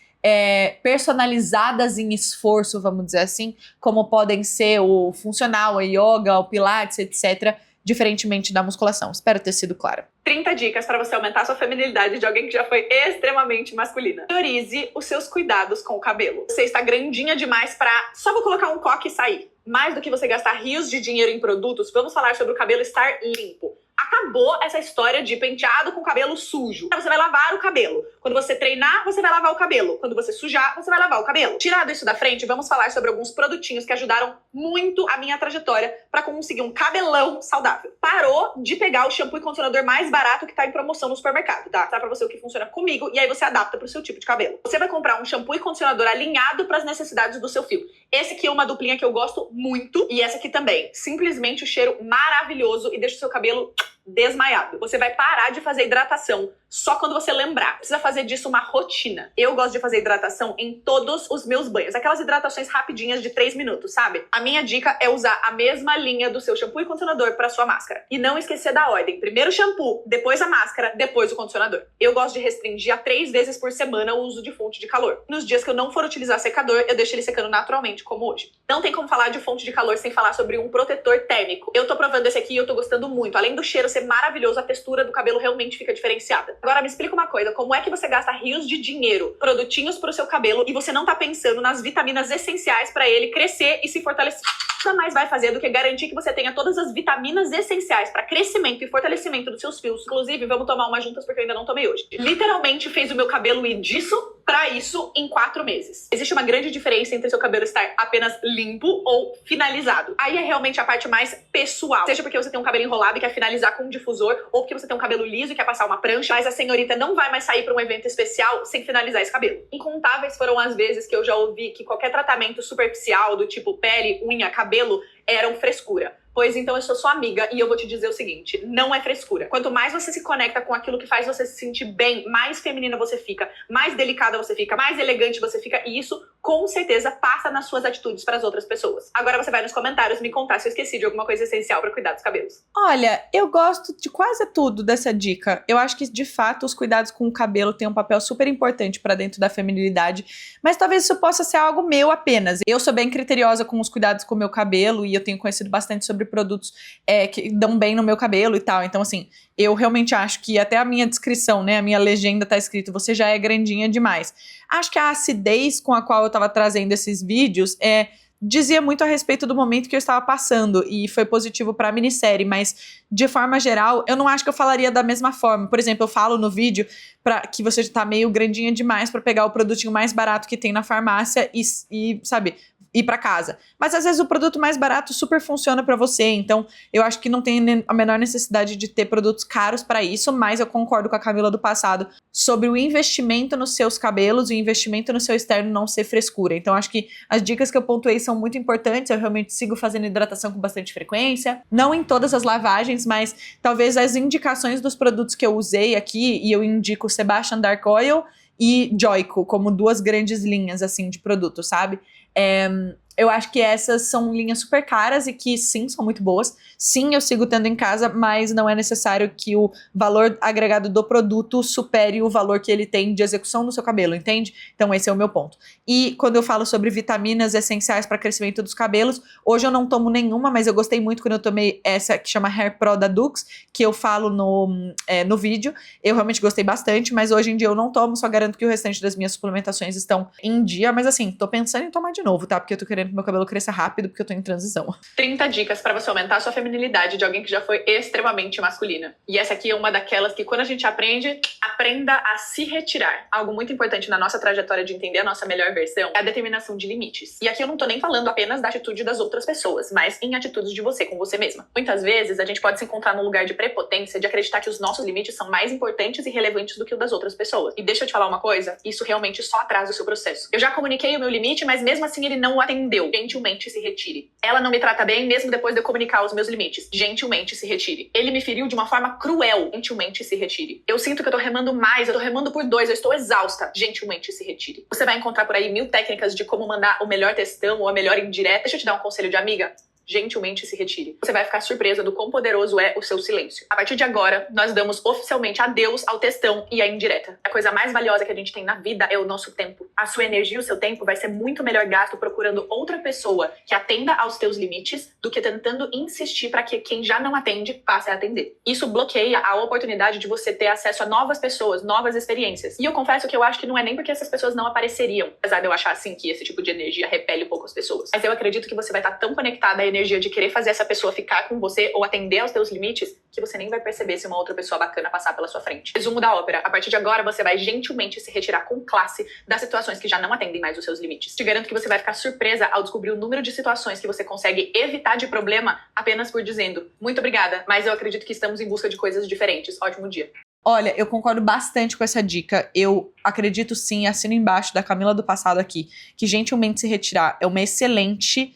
personalizadas em esforço, vamos dizer assim, como podem ser o funcional, a yoga, o pilates, etc., diferentemente da musculação. Espero ter sido clara. 30 dicas para você aumentar sua feminilidade de alguém que já foi extremamente masculina. Priorize os seus cuidados com o cabelo. Você está grandinha demais para só vou colocar um coque e sair. Mais do que você gastar rios de dinheiro em produtos, vamos falar sobre o cabelo estar limpo. Acabou essa história de penteado com cabelo sujo. Você vai lavar o cabelo. Quando você treinar, você vai lavar o cabelo. Quando você sujar, você vai lavar o cabelo. Tirado isso da frente, vamos falar sobre alguns produtinhos que ajudaram muito a minha trajetória para conseguir um cabelão saudável. Parou de pegar o shampoo e condicionador mais barato que tá em promoção no supermercado, tá? Tá pra você o que funciona comigo e aí você adapta pro seu tipo de cabelo. Você vai comprar um shampoo e condicionador alinhado para as necessidades do seu fio. Esse aqui é uma duplinha que eu gosto muito e essa aqui também. Simplesmente o cheiro maravilhoso e deixa o seu cabelo desmaiado. Você vai parar de fazer hidratação só quando você lembrar. Precisa fazer disso uma rotina. Eu gosto de fazer hidratação em todos os meus banhos. Aquelas hidratações rapidinhas de 3 minutos, sabe? A minha dica é usar a mesma linha do seu shampoo e condicionador para sua máscara. E não esquecer da ordem. Primeiro o shampoo, depois a máscara, depois o condicionador. Eu gosto de restringir a 3 vezes por semana o uso de fonte de calor. Nos dias que eu não for utilizar secador, eu deixo ele secando naturalmente, como hoje. Não tem como falar de fonte de calor sem falar sobre um protetor térmico. Eu tô provando esse aqui e eu tô gostando muito. Além do cheiro ser maravilhoso, a textura do cabelo realmente fica diferenciada. Agora me explica uma coisa, como é que você gasta rios de dinheiro, produtinhos pro seu cabelo e você não tá pensando nas vitaminas essenciais pra ele crescer e se fortalecer? Nada mais vai fazer do que garantir que você tenha todas as vitaminas essenciais pra crescimento e fortalecimento dos seus fios. Inclusive, vamos tomar uma juntas porque eu ainda não tomei hoje. Literalmente fez o meu cabelo ir disso pra isso em 4 meses. Existe uma grande diferença entre seu cabelo estar apenas limpo ou finalizado. Aí é realmente a parte mais pessoal. Seja porque você tem um cabelo enrolado e quer finalizar com um difusor, ou porque você tem um cabelo liso e quer passar uma prancha, mas a senhorita não vai mais sair pra um evento especial sem finalizar esse cabelo. Incontáveis foram as vezes que eu já ouvi que qualquer tratamento superficial do tipo pele, unha, cabelo eram frescura. Pois então eu sou sua amiga e eu vou te dizer o seguinte, não é frescura. Quanto mais você se conecta com aquilo que faz você se sentir bem, mais feminina você fica, mais delicada você fica, mais elegante você fica, e isso com certeza passa nas suas atitudes para as outras pessoas. Agora você vai nos comentários me contar se eu esqueci de alguma coisa essencial para cuidar dos cabelos. Olha, eu gosto de quase tudo dessa dica. Eu acho que, de fato, os cuidados com o cabelo têm um papel super importante para dentro da feminilidade, mas talvez isso possa ser algo meu apenas. Eu sou bem criteriosa com os cuidados com o meu cabelo e eu tenho conhecido bastante sobre produtos que dão bem no meu cabelo e tal. Então, assim, eu realmente acho que até a minha descrição, né, a minha legenda tá escrito, você já é grandinha demais. Acho que a acidez com a qual eu tava trazendo esses vídeos dizia muito a respeito do momento que eu estava passando e foi positivo pra minissérie, mas de forma geral, eu não acho que eu falaria da mesma forma. Por exemplo, eu falo no vídeo que você já tá meio grandinha demais pra pegar o produtinho mais barato que tem na farmácia e sabe, ir pra casa. Mas às vezes o produto mais barato super funciona pra você, então eu acho que não tem a menor necessidade de ter produtos caros pra isso, mas eu concordo com a Camila do passado sobre o investimento nos seus cabelos, o investimento no seu externo não ser frescura. Então acho que as dicas que eu pontuei são muito importantes, eu realmente sigo fazendo hidratação com bastante frequência, não em todas as lavagens, mas talvez as indicações dos produtos que eu usei aqui, e eu indico Sebastian Dark Oil e Joico como duas grandes linhas, assim, de produto, sabe? Eu acho que essas são linhas super caras e que, sim, são muito boas. Sim, eu sigo tendo em casa, mas não é necessário que o valor agregado do produto supere o valor que ele tem de execução no seu cabelo, entende? Então, esse é o meu ponto. E quando eu falo sobre vitaminas essenciais para crescimento dos cabelos, hoje eu não tomo nenhuma, mas eu gostei muito quando eu tomei essa que chama Hair Pro da Dux, que eu falo no vídeo. Eu realmente gostei bastante, mas hoje em dia eu não tomo, só garanto que o restante das minhas suplementações estão em dia. Mas assim, tô pensando em tomar de novo, tá? Porque eu tô querendo que meu cabelo cresça rápido, porque eu tô em transição. 30 dicas pra você aumentar a sua feminilidade de alguém que já foi extremamente masculina. E essa aqui é uma daquelas que quando a gente aprende, aprenda a se retirar. Algo muito importante na nossa trajetória de entender a nossa melhor versão é a determinação de limites. E aqui eu não tô nem falando apenas da atitude das outras pessoas, mas em atitudes de você com você mesma. Muitas vezes a gente pode se encontrar num lugar de prepotência, de acreditar que os nossos limites são mais importantes e relevantes do que o das outras pessoas. E deixa eu te falar uma coisa, isso realmente só atrasa o seu processo. Eu já comuniquei o meu limite, mas mesmo assim ele não o atendeu. Gentilmente se retire. Ela não me trata bem, mesmo depois de eu comunicar os meus limites. Gentilmente se retire. Ele me feriu de uma forma cruel. Gentilmente se retire. Eu sinto que eu tô remando mais, eu tô remando por 2, eu estou exausta. Gentilmente se retire. Você vai encontrar por aí 1000 técnicas de como mandar o melhor textão ou a melhor indireta. Deixa eu te dar um conselho de amiga. Gentilmente se retire. Você vai ficar surpresa do quão poderoso é o seu silêncio. A partir de agora, nós damos oficialmente adeus ao textão e à indireta. A coisa mais valiosa que a gente tem na vida é o nosso tempo. A sua energia e o seu tempo vai ser muito melhor gasto procurando outra pessoa que atenda aos teus limites do que tentando insistir para que quem já não atende passe a atender. Isso bloqueia a oportunidade de você ter acesso a novas pessoas, novas experiências. E eu confesso que eu acho que não é nem porque essas pessoas não apareceriam, apesar de eu achar assim que esse tipo de energia repele um pouco as pessoas. Mas eu acredito que você vai estar tão conectada à energia de querer fazer essa pessoa ficar com você ou atender aos teus limites que você nem vai perceber se uma outra pessoa bacana passar pela sua frente. Resumo da ópera: a partir de agora você vai gentilmente se retirar com classe das situações que já não atendem mais os seus limites. Te garanto que você vai ficar surpresa ao descobrir o número de situações que você consegue evitar de problema apenas por dizendo muito obrigada, mas eu acredito que estamos em busca de coisas diferentes. Ótimo dia. Olha, eu concordo bastante com essa dica. Eu acredito sim, assino embaixo da Camila do passado aqui, que gentilmente se retirar é uma excelente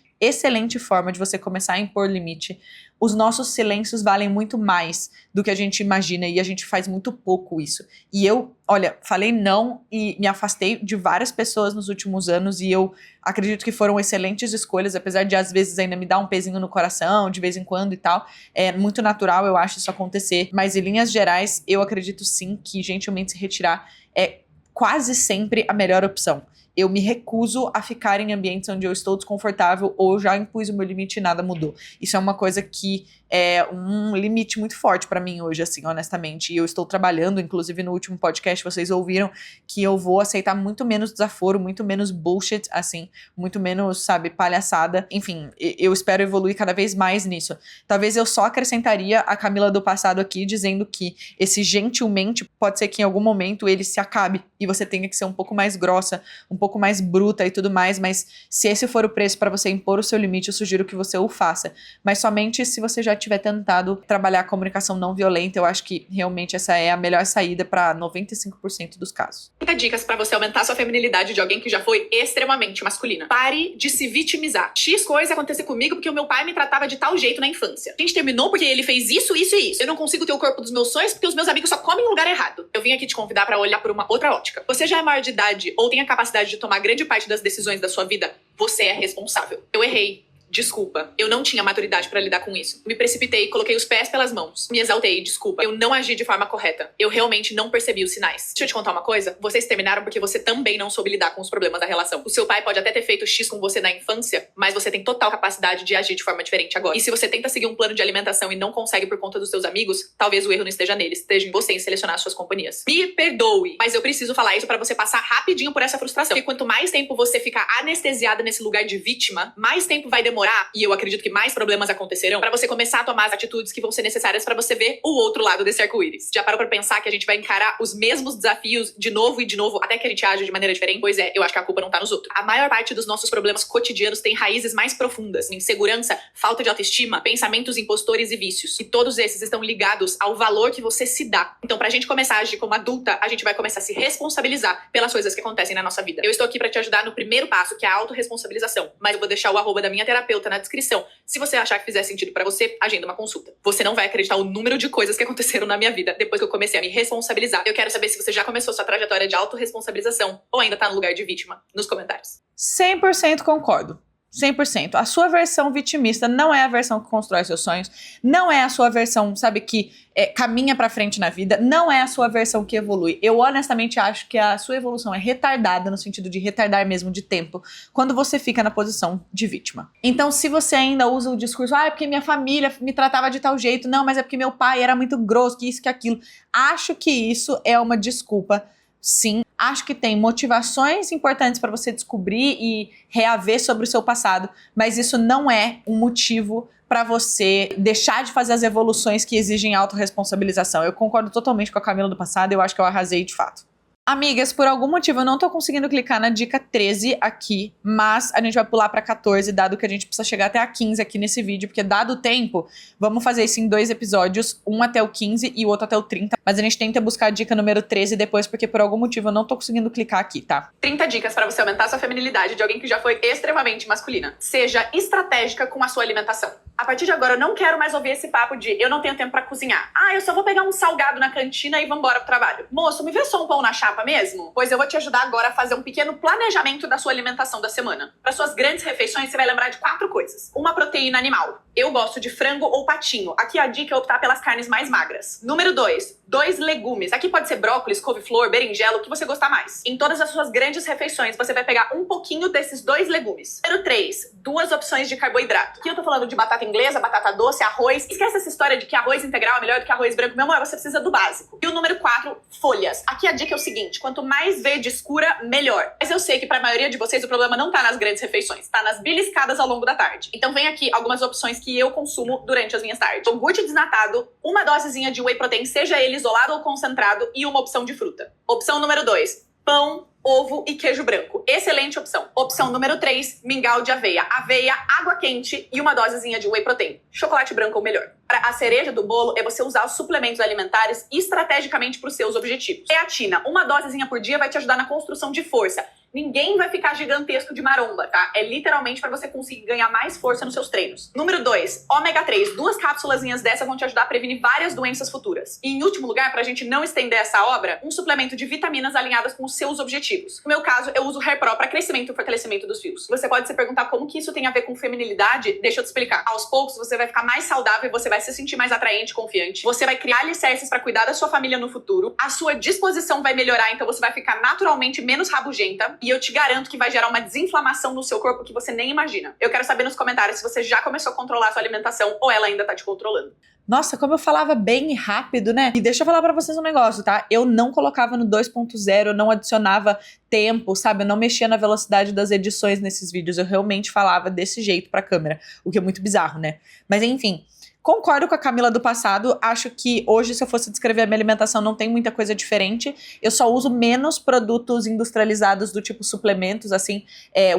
forma de você começar a impor limite. Os nossos silêncios valem muito mais do que a gente imagina e a gente faz muito pouco isso. E eu, olha, falei não e me afastei de várias pessoas nos últimos anos e eu acredito que foram excelentes escolhas, apesar de às vezes ainda me dar um pezinho no coração, de vez em quando e tal. É muito natural, eu acho, isso acontecer. Mas em linhas gerais, eu acredito sim que gentilmente se retirar é quase sempre a melhor opção. Eu me recuso a ficar em ambientes onde eu estou desconfortável ou já impus o meu limite e nada mudou. Isso é uma coisa que é um limite muito forte pra mim hoje, assim, honestamente. E eu estou trabalhando, inclusive no último podcast vocês ouviram que eu vou aceitar muito menos desaforo, muito menos bullshit, assim, muito menos, sabe, palhaçada. Enfim, eu espero evoluir cada vez mais nisso. Talvez eu só acrescentaria a Camila do passado aqui, dizendo que esse gentilmente pode ser que em algum momento ele se acabe e você tenha que ser um pouco mais grossa, um pouco mais bruta e tudo mais, mas se esse for o preço pra você impor o seu limite, eu sugiro que você o faça. Mas somente se você já tiver tentado trabalhar a comunicação não violenta, eu acho que realmente essa é a melhor saída pra 95% dos casos. 30 dicas pra você aumentar sua feminilidade de alguém que já foi extremamente masculina. Pare de se vitimizar. X coisa aconteceu comigo porque o meu pai me tratava de tal jeito na infância. A gente terminou porque ele fez isso, isso e isso. Eu não consigo ter o corpo dos meus sonhos porque os meus amigos só comem no lugar errado. Eu vim aqui te convidar pra olhar por uma outra ótica. Você já é maior de idade ou tem a capacidade de tomar grande parte das decisões da sua vida? Você é responsável. Eu errei. Desculpa, eu não tinha maturidade pra lidar com isso. Me precipitei, coloquei os pés pelas mãos. Me exaltei, desculpa. Eu não agi de forma correta. Eu realmente não percebi os sinais. Deixa eu te contar uma coisa. Vocês terminaram porque você também não soube lidar com os problemas da relação. O seu pai pode até ter feito X com você na infância, mas você tem total capacidade de agir de forma diferente agora. E se você tenta seguir um plano de alimentação e não consegue por conta dos seus amigos, talvez o erro não esteja neles, esteja em você em selecionar suas companhias. Me perdoe, mas eu preciso falar isso pra você passar rapidinho por essa frustração. Porque quanto mais tempo você ficar anestesiada nesse lugar de vítima, mais tempo vai demorar demorar, e eu acredito que mais problemas acontecerão, pra você começar a tomar as atitudes que vão ser necessárias pra você ver o outro lado desse arco-íris. Já parou pra pensar que a gente vai encarar os mesmos desafios de novo e de novo, até que a gente age de maneira diferente? Pois é, eu acho que a culpa não tá nos outros. A maior parte dos nossos problemas cotidianos tem raízes mais profundas: insegurança, falta de autoestima, pensamentos impostores e vícios. E todos esses estão ligados ao valor que você se dá. Então, pra gente começar a agir como adulta, a gente vai começar a se responsabilizar pelas coisas que acontecem na nossa vida. Eu estou aqui pra te ajudar no primeiro passo, que é a autorresponsabilização. Mas eu vou deixar o arroba da minha terapeuta na descrição. Se você achar que fizer sentido pra você, agenda uma consulta. Você não vai acreditar o número de coisas que aconteceram na minha vida depois que eu comecei a me responsabilizar. Eu quero saber se você já começou sua trajetória de autorresponsabilização ou ainda tá no lugar de vítima, nos comentários. 100% concordo. 100%. A sua versão vitimista não é a versão que constrói seus sonhos, não é a sua versão, sabe, que caminha pra frente na vida, não é a sua versão que evolui. Eu honestamente acho que a sua evolução é retardada, no sentido de retardar mesmo de tempo, quando você fica na posição de vítima. Então, se você ainda usa o discurso, é porque minha família me tratava de tal jeito, não, mas é porque meu pai era muito grosso, que isso, que aquilo. Acho que isso é uma desculpa. Sim, acho que tem motivações importantes para você descobrir e reaver sobre o seu passado, mas isso não é um motivo para você deixar de fazer as evoluções que exigem autorresponsabilização. Eu concordo totalmente com a Camila do passado, eu acho que eu arrasei de fato. Amigas, por algum motivo eu não tô conseguindo clicar na dica 13 aqui, mas a gente vai pular pra 14, dado que a gente precisa chegar até a 15 aqui nesse vídeo, porque dado o tempo, vamos fazer isso em 2 episódios, um até o 15 e o outro até o 30, mas a gente tenta buscar a dica número 13 depois, porque por algum motivo eu não tô conseguindo clicar aqui, tá? 30 dicas pra você aumentar sua feminilidade de alguém que já foi extremamente masculina. Seja estratégica com a sua alimentação. A partir de agora eu não quero mais ouvir esse papo de eu não tenho tempo pra cozinhar. Eu só vou pegar um salgado na cantina e vambora pro trabalho. Moço, me vê só um pão na chapa mesmo? Pois eu vou te ajudar agora a fazer um pequeno planejamento da sua alimentação da semana. Para suas grandes refeições, você vai lembrar de 4 coisas. Uma proteína animal. Eu gosto de frango ou patinho. Aqui a dica é optar pelas carnes mais magras. Número 2, 2 legumes. Aqui pode ser brócolis, couve-flor, berinjela, o que você gostar mais. Em todas as suas grandes refeições, você vai pegar um pouquinho desses 2 legumes. Número 3, 2 opções de carboidrato. Aqui eu tô falando de batata inglesa, batata doce, arroz. Esquece essa história de que arroz integral é melhor do que arroz branco. Meu amor, você precisa do básico. E o número 4, folhas. Aqui a dica é o seguinte, quanto mais verde escura, melhor. Mas eu sei que pra maioria de vocês o problema não tá nas grandes refeições, tá nas beliscadas ao longo da tarde. Então vem aqui algumas opções que eu consumo durante as minhas tardes. Iogurte desnatado, uma dosezinha de whey protein, seja ele isolado ou concentrado, e uma opção de fruta. Opção número 2, pão, ovo e queijo branco. Excelente opção. Opção número 3, mingau de aveia. Aveia, água quente e uma dosezinha de whey protein. Chocolate branco ou melhor. A cereja do bolo é você usar os suplementos alimentares estrategicamente para os seus objetivos. Creatina, uma dosezinha por dia vai te ajudar na construção de força. Ninguém vai ficar gigantesco de maromba, tá? É literalmente para você conseguir ganhar mais força nos seus treinos. Número 2, ômega 3. 2 cápsulazinhas dessas vão te ajudar a prevenir várias doenças futuras. E em último lugar, pra gente não estender essa obra, um suplemento de vitaminas alinhadas com os seus objetivos. No meu caso, eu uso o Hair Pro para crescimento e fortalecimento dos fios. Você pode se perguntar como que isso tem a ver com feminilidade? Deixa eu te explicar. Aos poucos, você vai ficar mais saudável e você vai se sentir mais atraente e confiante. Você vai criar alicerces para cuidar da sua família no futuro. A sua disposição vai melhorar, então você vai ficar naturalmente menos rabugenta. E eu te garanto que vai gerar uma desinflamação no seu corpo que você nem imagina. Eu quero saber nos comentários se você já começou a controlar a sua alimentação ou ela ainda tá te controlando. Nossa, como eu falava bem rápido, né? E deixa eu falar pra vocês um negócio, tá? Eu não colocava no 2.0, eu não adicionava tempo, sabe? Eu não mexia na velocidade das edições nesses vídeos. Eu realmente falava desse jeito pra câmera, o que é muito bizarro, né? Mas enfim, concordo com a Camila do passado, acho que hoje, se eu fosse descrever a minha alimentação, não tem muita coisa diferente. Eu só uso menos produtos industrializados do tipo suplementos, assim,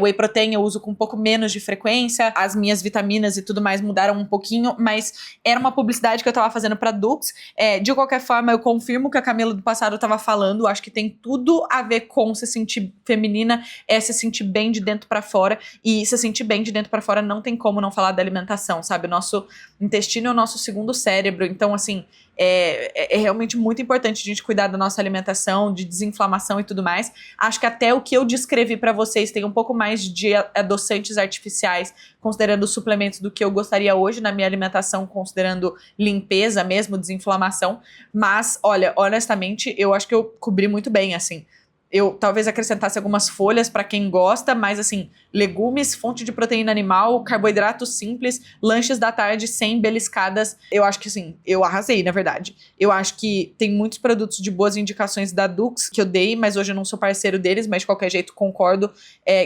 whey protein eu uso com um pouco menos de frequência, as minhas vitaminas e tudo mais mudaram um pouquinho, mas era uma publicidade que eu tava fazendo pra Dux. De qualquer forma, eu confirmo que a Camila do passado tava falando, acho que tem tudo a ver com se sentir feminina, se sentir bem de dentro pra fora, e se sentir bem de dentro pra fora não tem como não falar da alimentação, sabe? O nosso intestino é o nosso segundo cérebro, então assim, é realmente muito importante a gente cuidar da nossa alimentação, de desinflamação e tudo mais. Acho que até o que eu descrevi pra vocês tem um pouco mais de adoçantes artificiais, considerando os suplementos, do que eu gostaria hoje na minha alimentação, considerando limpeza mesmo, desinflamação, mas olha, honestamente, eu acho que eu cobri muito bem, assim. eu talvez acrescentasse algumas folhas para quem gosta, mas assim, legumes, fonte de proteína animal, carboidratos simples, lanches da tarde sem beliscadas. Eu acho que assim, eu arrasei, na verdade. Eu acho que tem muitos produtos de boas indicações da Dux que eu dei, mas hoje eu não sou parceiro deles, mas de qualquer jeito concordo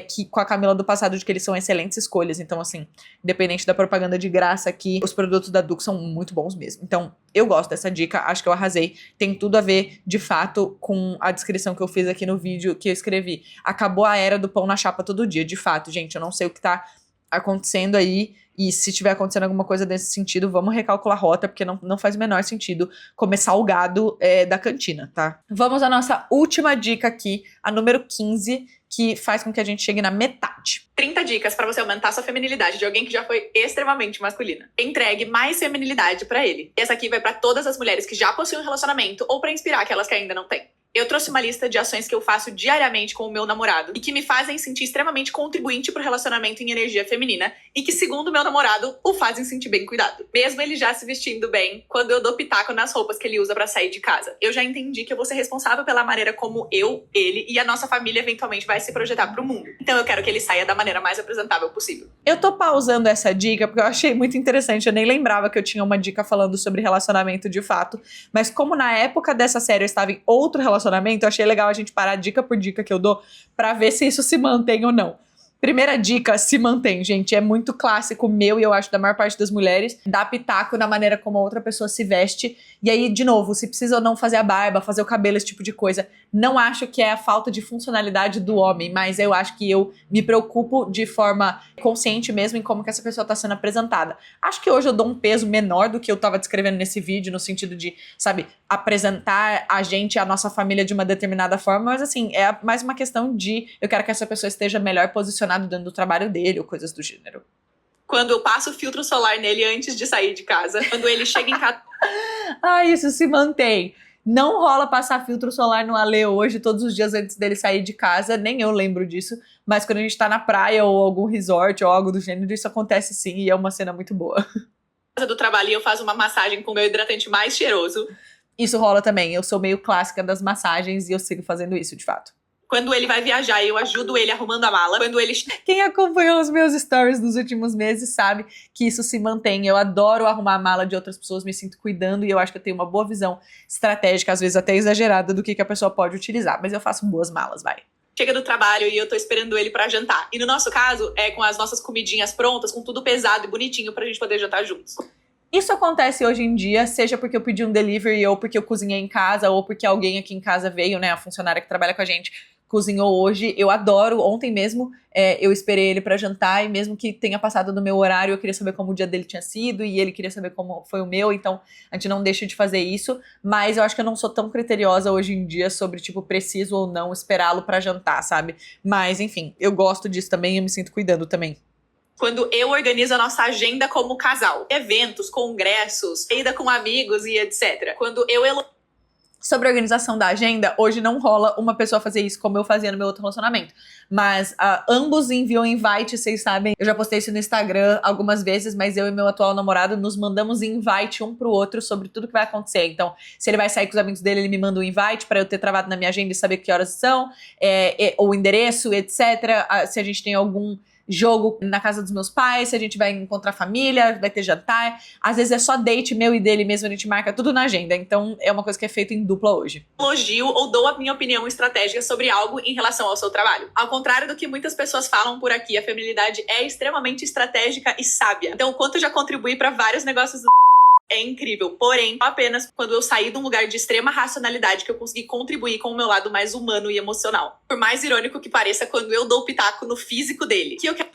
que com a Camila do passado de que eles são excelentes escolhas. Então assim, independente da propaganda de graça aqui, os produtos da Dux são muito bons mesmo. Então, eu gosto dessa dica, acho que eu arrasei. Tem tudo a ver, de fato, com a descrição que eu fiz aqui no vídeo que eu escrevi. Acabou a era do pão na chapa todo dia, de fato, gente. Eu não sei o que tá acontecendo aí. E se tiver acontecendo alguma coisa nesse sentido, vamos recalcular a rota, porque não faz o menor sentido comer salgado da cantina, tá? Vamos à nossa última dica aqui, a número 15, que faz com que a gente chegue na metade. 30 dicas pra você aumentar sua feminilidade de alguém que já foi extremamente masculina. Entregue mais feminilidade pra ele. Essa aqui vai pra todas as mulheres que já possuem um relacionamento ou pra inspirar aquelas que ainda não têm. Eu trouxe uma lista de ações que eu faço diariamente com o meu namorado e que me fazem sentir extremamente contribuinte pro relacionamento em energia feminina e que, segundo o meu namorado, o fazem sentir bem cuidado. Mesmo ele já se vestindo bem, quando eu dou pitaco nas roupas que ele usa pra sair de casa. Eu já entendi que eu vou ser responsável pela maneira como eu, ele e a nossa família eventualmente vai se projetar pro mundo. Então eu quero que ele saia da maneira mais apresentável possível. Eu tô pausando essa dica porque eu achei muito interessante. Eu nem lembrava que eu tinha uma dica falando sobre relacionamento de fato. Mas como na época dessa série eu estava em outro relacionamento, eu achei legal a gente parar dica por dica que eu dou pra ver se isso se mantém ou não. Primeira dica, se mantém, gente. É muito clássico meu e eu acho da maior parte das mulheres. Dar pitaco na maneira como a outra pessoa se veste. E aí, de novo, se precisa ou não fazer a barba, fazer o cabelo, esse tipo de coisa. Não acho que é a falta de funcionalidade do homem, mas eu acho que eu me preocupo de forma consciente mesmo em como que essa pessoa tá sendo apresentada. Acho que hoje eu dou um peso menor do que eu tava descrevendo nesse vídeo, no sentido de, sabe, apresentar a gente, a nossa família de uma determinada forma, mas assim, é mais uma questão de eu quero que essa pessoa esteja melhor posicionada dentro do trabalho dele ou coisas do gênero. Quando eu passo filtro solar nele antes de sair de casa. Quando ele chega em casa... Isso se mantém. Não rola passar filtro solar no Ale hoje, todos os dias antes dele sair de casa, nem eu lembro disso, mas quando a gente tá na praia ou algum resort ou algo do gênero, isso acontece sim e é uma cena muito boa. Do trabalho, eu faço uma massagem com o meu hidratante mais cheiroso. Isso rola também, eu sou meio clássica das massagens e eu sigo fazendo isso, de fato. Quando ele vai viajar, eu ajudo ele arrumando a mala. Quando ele... Quem acompanhou os meus stories nos últimos meses sabe que isso se mantém. Eu adoro arrumar a mala de outras pessoas, me sinto cuidando e eu acho que eu tenho uma boa visão estratégica, às vezes até exagerada, do que a pessoa pode utilizar. Mas eu faço boas malas, vai. Chega do trabalho e eu tô esperando ele pra jantar. E no nosso caso, é com as nossas comidinhas prontas, com tudo pesado e bonitinho pra gente poder jantar juntos. Isso acontece hoje em dia, seja porque eu pedi um delivery, ou porque eu cozinhei em casa, ou porque alguém aqui em casa veio, né, a funcionária que trabalha com a gente, cozinhou hoje. Eu adoro. Ontem mesmo eu esperei ele pra jantar e mesmo que tenha passado do meu horário, eu queria saber como o dia dele tinha sido e ele queria saber como foi o meu, então a gente não deixa de fazer isso, mas eu acho que eu não sou tão criteriosa hoje em dia sobre, tipo, preciso ou não esperá-lo pra jantar, sabe? Mas, enfim, eu gosto disso também e eu me sinto cuidando também. Quando eu organizo a nossa agenda como casal. Eventos, congressos, ida com amigos e etc. Quando eu... Sobre a organização da agenda, hoje não rola uma pessoa fazer isso como eu fazia no meu outro relacionamento. Mas ambos enviam invite, vocês sabem. Eu já postei isso no Instagram algumas vezes, mas eu e meu atual namorado nos mandamos invite um pro outro sobre tudo que vai acontecer. Então, se ele vai sair com os amigos dele, ele me manda um invite pra eu ter travado na minha agenda e saber que horas são, o endereço, etc. Se a gente tem algum jogo na casa dos meus pais, se a gente vai encontrar família, vai ter jantar. Às vezes é só date meu e dele mesmo, a gente marca tudo na agenda. Então é uma coisa que é feita em dupla hoje. Elogio ou dou a minha opinião estratégica sobre algo em relação ao seu trabalho. Ao contrário do que muitas pessoas falam por aqui, a feminilidade é extremamente estratégica e sábia. Então, o quanto eu já contribuí para vários negócios do é incrível, porém, apenas quando eu saí de um lugar de extrema racionalidade que eu consegui contribuir com o meu lado mais humano e emocional. Por mais irônico que pareça, quando eu dou o pitaco no físico dele, que eu quero...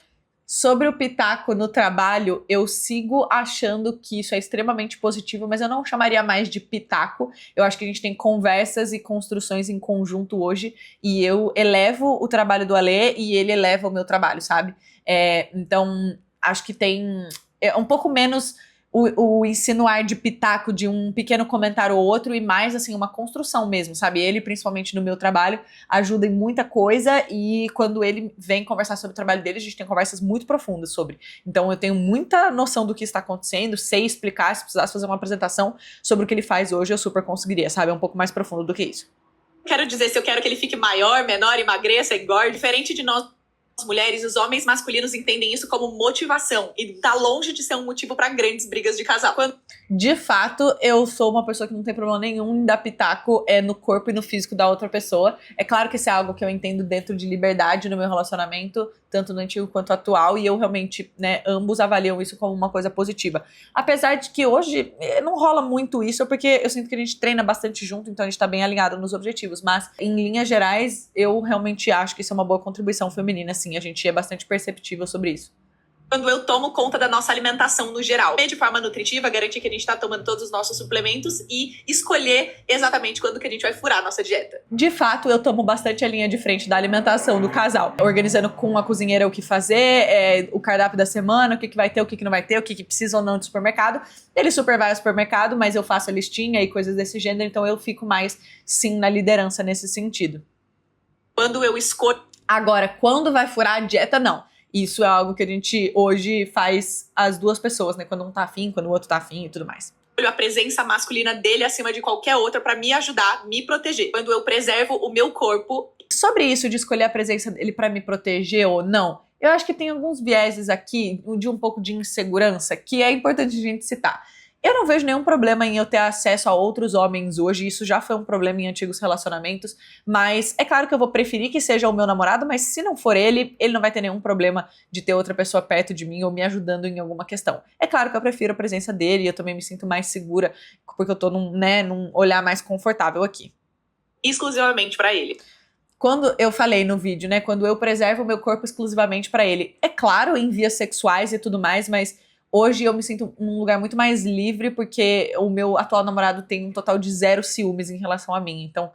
Sobre o pitaco no trabalho, eu sigo achando que isso é extremamente positivo, mas eu não chamaria mais de pitaco. Eu acho que a gente tem conversas e construções em conjunto hoje, e eu elevo o trabalho do Ale e ele eleva o meu trabalho, sabe? Então, acho que tem um pouco menos o insinuar de pitaco de um pequeno comentário ou outro e mais, assim, uma construção mesmo, sabe? Ele, principalmente no meu trabalho, ajuda em muita coisa e quando ele vem conversar sobre o trabalho dele, a gente tem conversas muito profundas sobre. Então eu tenho muita noção do que está acontecendo, sei explicar, se precisasse fazer uma apresentação sobre o que ele faz hoje, eu super conseguiria, sabe? É um pouco mais profundo do que isso. Quero dizer, se eu quero que ele fique maior, menor, emagreça, engorde, diferente de nós mulheres, os homens masculinos entendem isso como motivação e tá longe de ser um motivo pra grandes brigas de casal. De fato, eu sou uma pessoa que não tem problema nenhum em dar pitaco no corpo e no físico da outra pessoa. É claro que isso é algo que eu entendo dentro de liberdade no meu relacionamento, tanto no antigo quanto atual, e eu realmente, né, ambos avaliam isso como uma coisa positiva. Apesar de que hoje não rola muito isso, porque eu sinto que a gente treina bastante junto, então a gente tá bem alinhado nos objetivos, mas em linhas gerais, eu realmente acho que isso é uma boa contribuição feminina, assim, a gente é bastante perceptível sobre isso. Quando eu tomo conta da nossa alimentação no geral. De forma nutritiva, garantir que a gente tá tomando todos os nossos suplementos e escolher exatamente quando que a gente vai furar a nossa dieta. De fato, eu tomo bastante a linha de frente da alimentação do casal. Organizando com a cozinheira o que fazer, o cardápio da semana, o que vai ter, o que não vai ter, o que precisa ou não de supermercado. Ele super vai ao supermercado, mas eu faço a listinha e coisas desse gênero, então eu fico mais, sim, na liderança nesse sentido. Quando eu escolho... Agora, quando vai furar a dieta, não. Isso é algo que a gente hoje faz as duas pessoas, né? Quando um tá afim, quando o outro tá afim e tudo mais. A presença masculina dele acima de qualquer outra pra me ajudar, me proteger. Quando eu preservo o meu corpo. Sobre isso de escolher a presença dele pra me proteger ou não, eu acho que tem alguns vieses aqui de um pouco de insegurança que é importante a gente citar. Eu não vejo nenhum problema em eu ter acesso a outros homens hoje, isso já foi um problema em antigos relacionamentos, mas é claro que eu vou preferir que seja o meu namorado, mas se não for ele não vai ter nenhum problema de ter outra pessoa perto de mim ou me ajudando em alguma questão. É claro que eu prefiro a presença dele e eu também me sinto mais segura, porque eu tô num olhar mais confortável aqui. Exclusivamente pra ele. Quando eu falei no vídeo, né, quando eu preservo o meu corpo exclusivamente pra ele, é claro, em vias sexuais e tudo mais, mas hoje eu me sinto num lugar muito mais livre porque o meu atual namorado tem um total de 0 ciúmes em relação a mim. Então,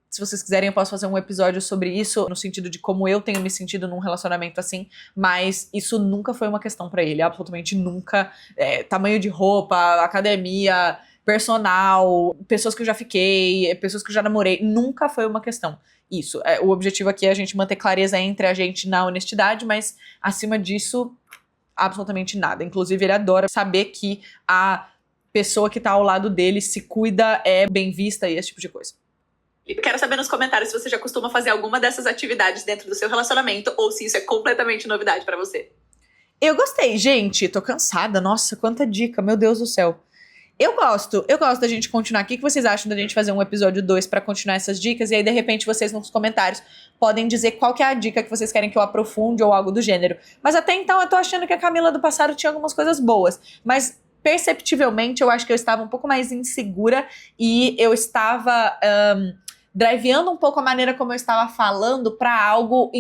se vocês quiserem, eu posso fazer um episódio sobre isso, no sentido de como eu tenho me sentido num relacionamento assim, mas isso nunca foi uma questão pra ele, absolutamente nunca. Tamanho de roupa, academia, personal, pessoas que eu já fiquei, pessoas que eu já namorei, nunca foi uma questão. Isso, o objetivo aqui é a gente manter clareza entre a gente na honestidade, mas acima disso, absolutamente nada. Inclusive, ele adora saber que a pessoa que tá ao lado dele se cuida, é bem vista e esse tipo de coisa. Quero saber nos comentários se você já costuma fazer alguma dessas atividades dentro do seu relacionamento ou se isso é completamente novidade pra você. Eu gostei, gente. Tô cansada. Nossa, quanta dica. Meu Deus do céu. Eu gosto da gente continuar. O que vocês acham da gente fazer um episódio 2 pra continuar essas dicas? E aí, de repente, vocês nos comentários podem dizer qual que é a dica que vocês querem que eu aprofunde ou algo do gênero. Mas até então, eu tô achando que a Camila do passado tinha algumas coisas boas. Mas, perceptivelmente, eu acho que eu estava um pouco mais insegura e eu estava driveando um pouco a maneira como eu estava falando pra algo,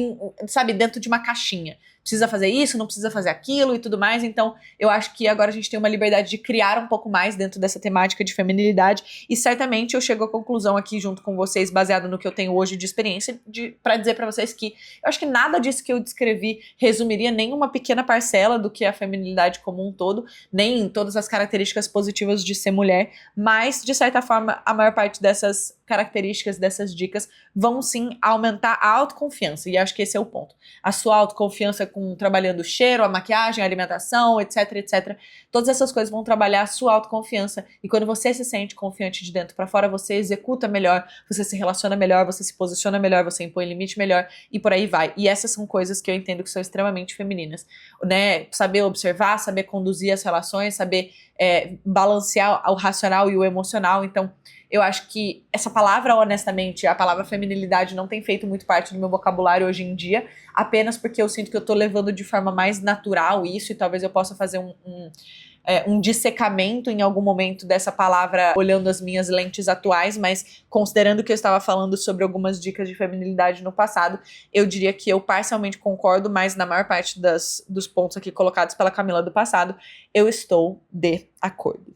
sabe, dentro de uma caixinha. Precisa fazer isso, não precisa fazer aquilo e tudo mais. Então, eu acho que agora a gente tem uma liberdade de criar um pouco mais dentro dessa temática de feminilidade. E certamente eu chego à conclusão aqui junto com vocês, baseado no que eu tenho hoje de experiência, pra dizer pra vocês que eu acho que nada disso que eu descrevi resumiria nem uma pequena parcela do que é a feminilidade como um todo, nem todas as características positivas de ser mulher, mas, de certa forma, a maior parte dessas características, dessas dicas, vão sim aumentar a autoconfiança. E acho que esse é o ponto. A sua autoconfiança trabalhando o cheiro, a maquiagem, a alimentação, etc, etc. Todas essas coisas vão trabalhar a sua autoconfiança. E quando você se sente confiante de dentro pra fora, você executa melhor, você se relaciona melhor, você se posiciona melhor, você impõe limite melhor e por aí vai. E essas são coisas que eu entendo que são extremamente femininas, né? Saber observar, saber conduzir as relações, saber balancear o racional e o emocional. Então, eu acho que essa palavra, honestamente, a palavra feminilidade não tem feito muito parte do meu vocabulário hoje em dia, apenas porque eu sinto que eu tô levando de forma mais natural isso, e talvez eu possa fazer um dissecamento em algum momento dessa palavra, olhando as minhas lentes atuais, mas considerando que eu estava falando sobre algumas dicas de feminilidade no passado, eu diria que eu parcialmente concordo, mas na maior parte dos pontos aqui colocados pela Camila do passado, eu estou de acordo.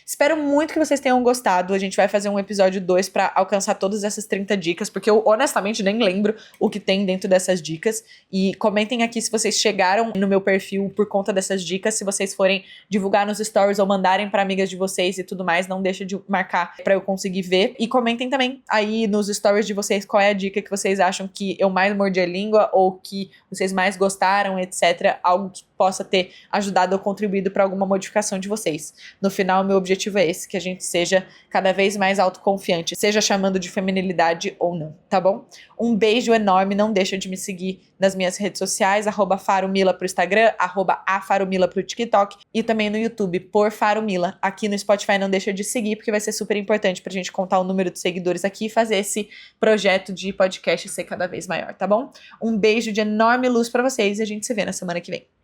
Espero muito que vocês tenham gostado. A gente vai fazer um episódio 2 pra alcançar todas essas 30 dicas, porque eu honestamente nem lembro o que tem dentro dessas dicas. E comentem aqui se vocês chegaram no meu perfil por conta dessas dicas, se vocês forem divulgar nos stories ou mandarem pra amigas de vocês e tudo mais, não deixa de marcar pra eu conseguir ver. E comentem também aí nos stories de vocês qual é a dica que vocês acham que eu mais mordi a língua ou que vocês mais gostaram, etc. Algo que possa ter ajudado ou contribuído pra alguma modificação de vocês. No final, meu objetivo é esse, que a gente seja cada vez mais autoconfiante, seja chamando de feminilidade ou não, tá bom? Um beijo enorme, não deixa de me seguir nas minhas redes sociais, @faromila pro Instagram, @afaromila pro TikTok e também no YouTube, por Faromila. Aqui no Spotify não deixa de seguir, porque vai ser super importante pra gente contar o número de seguidores aqui e fazer esse projeto de podcast ser cada vez maior, tá bom? Um beijo de enorme luz pra vocês e a gente se vê na semana que vem.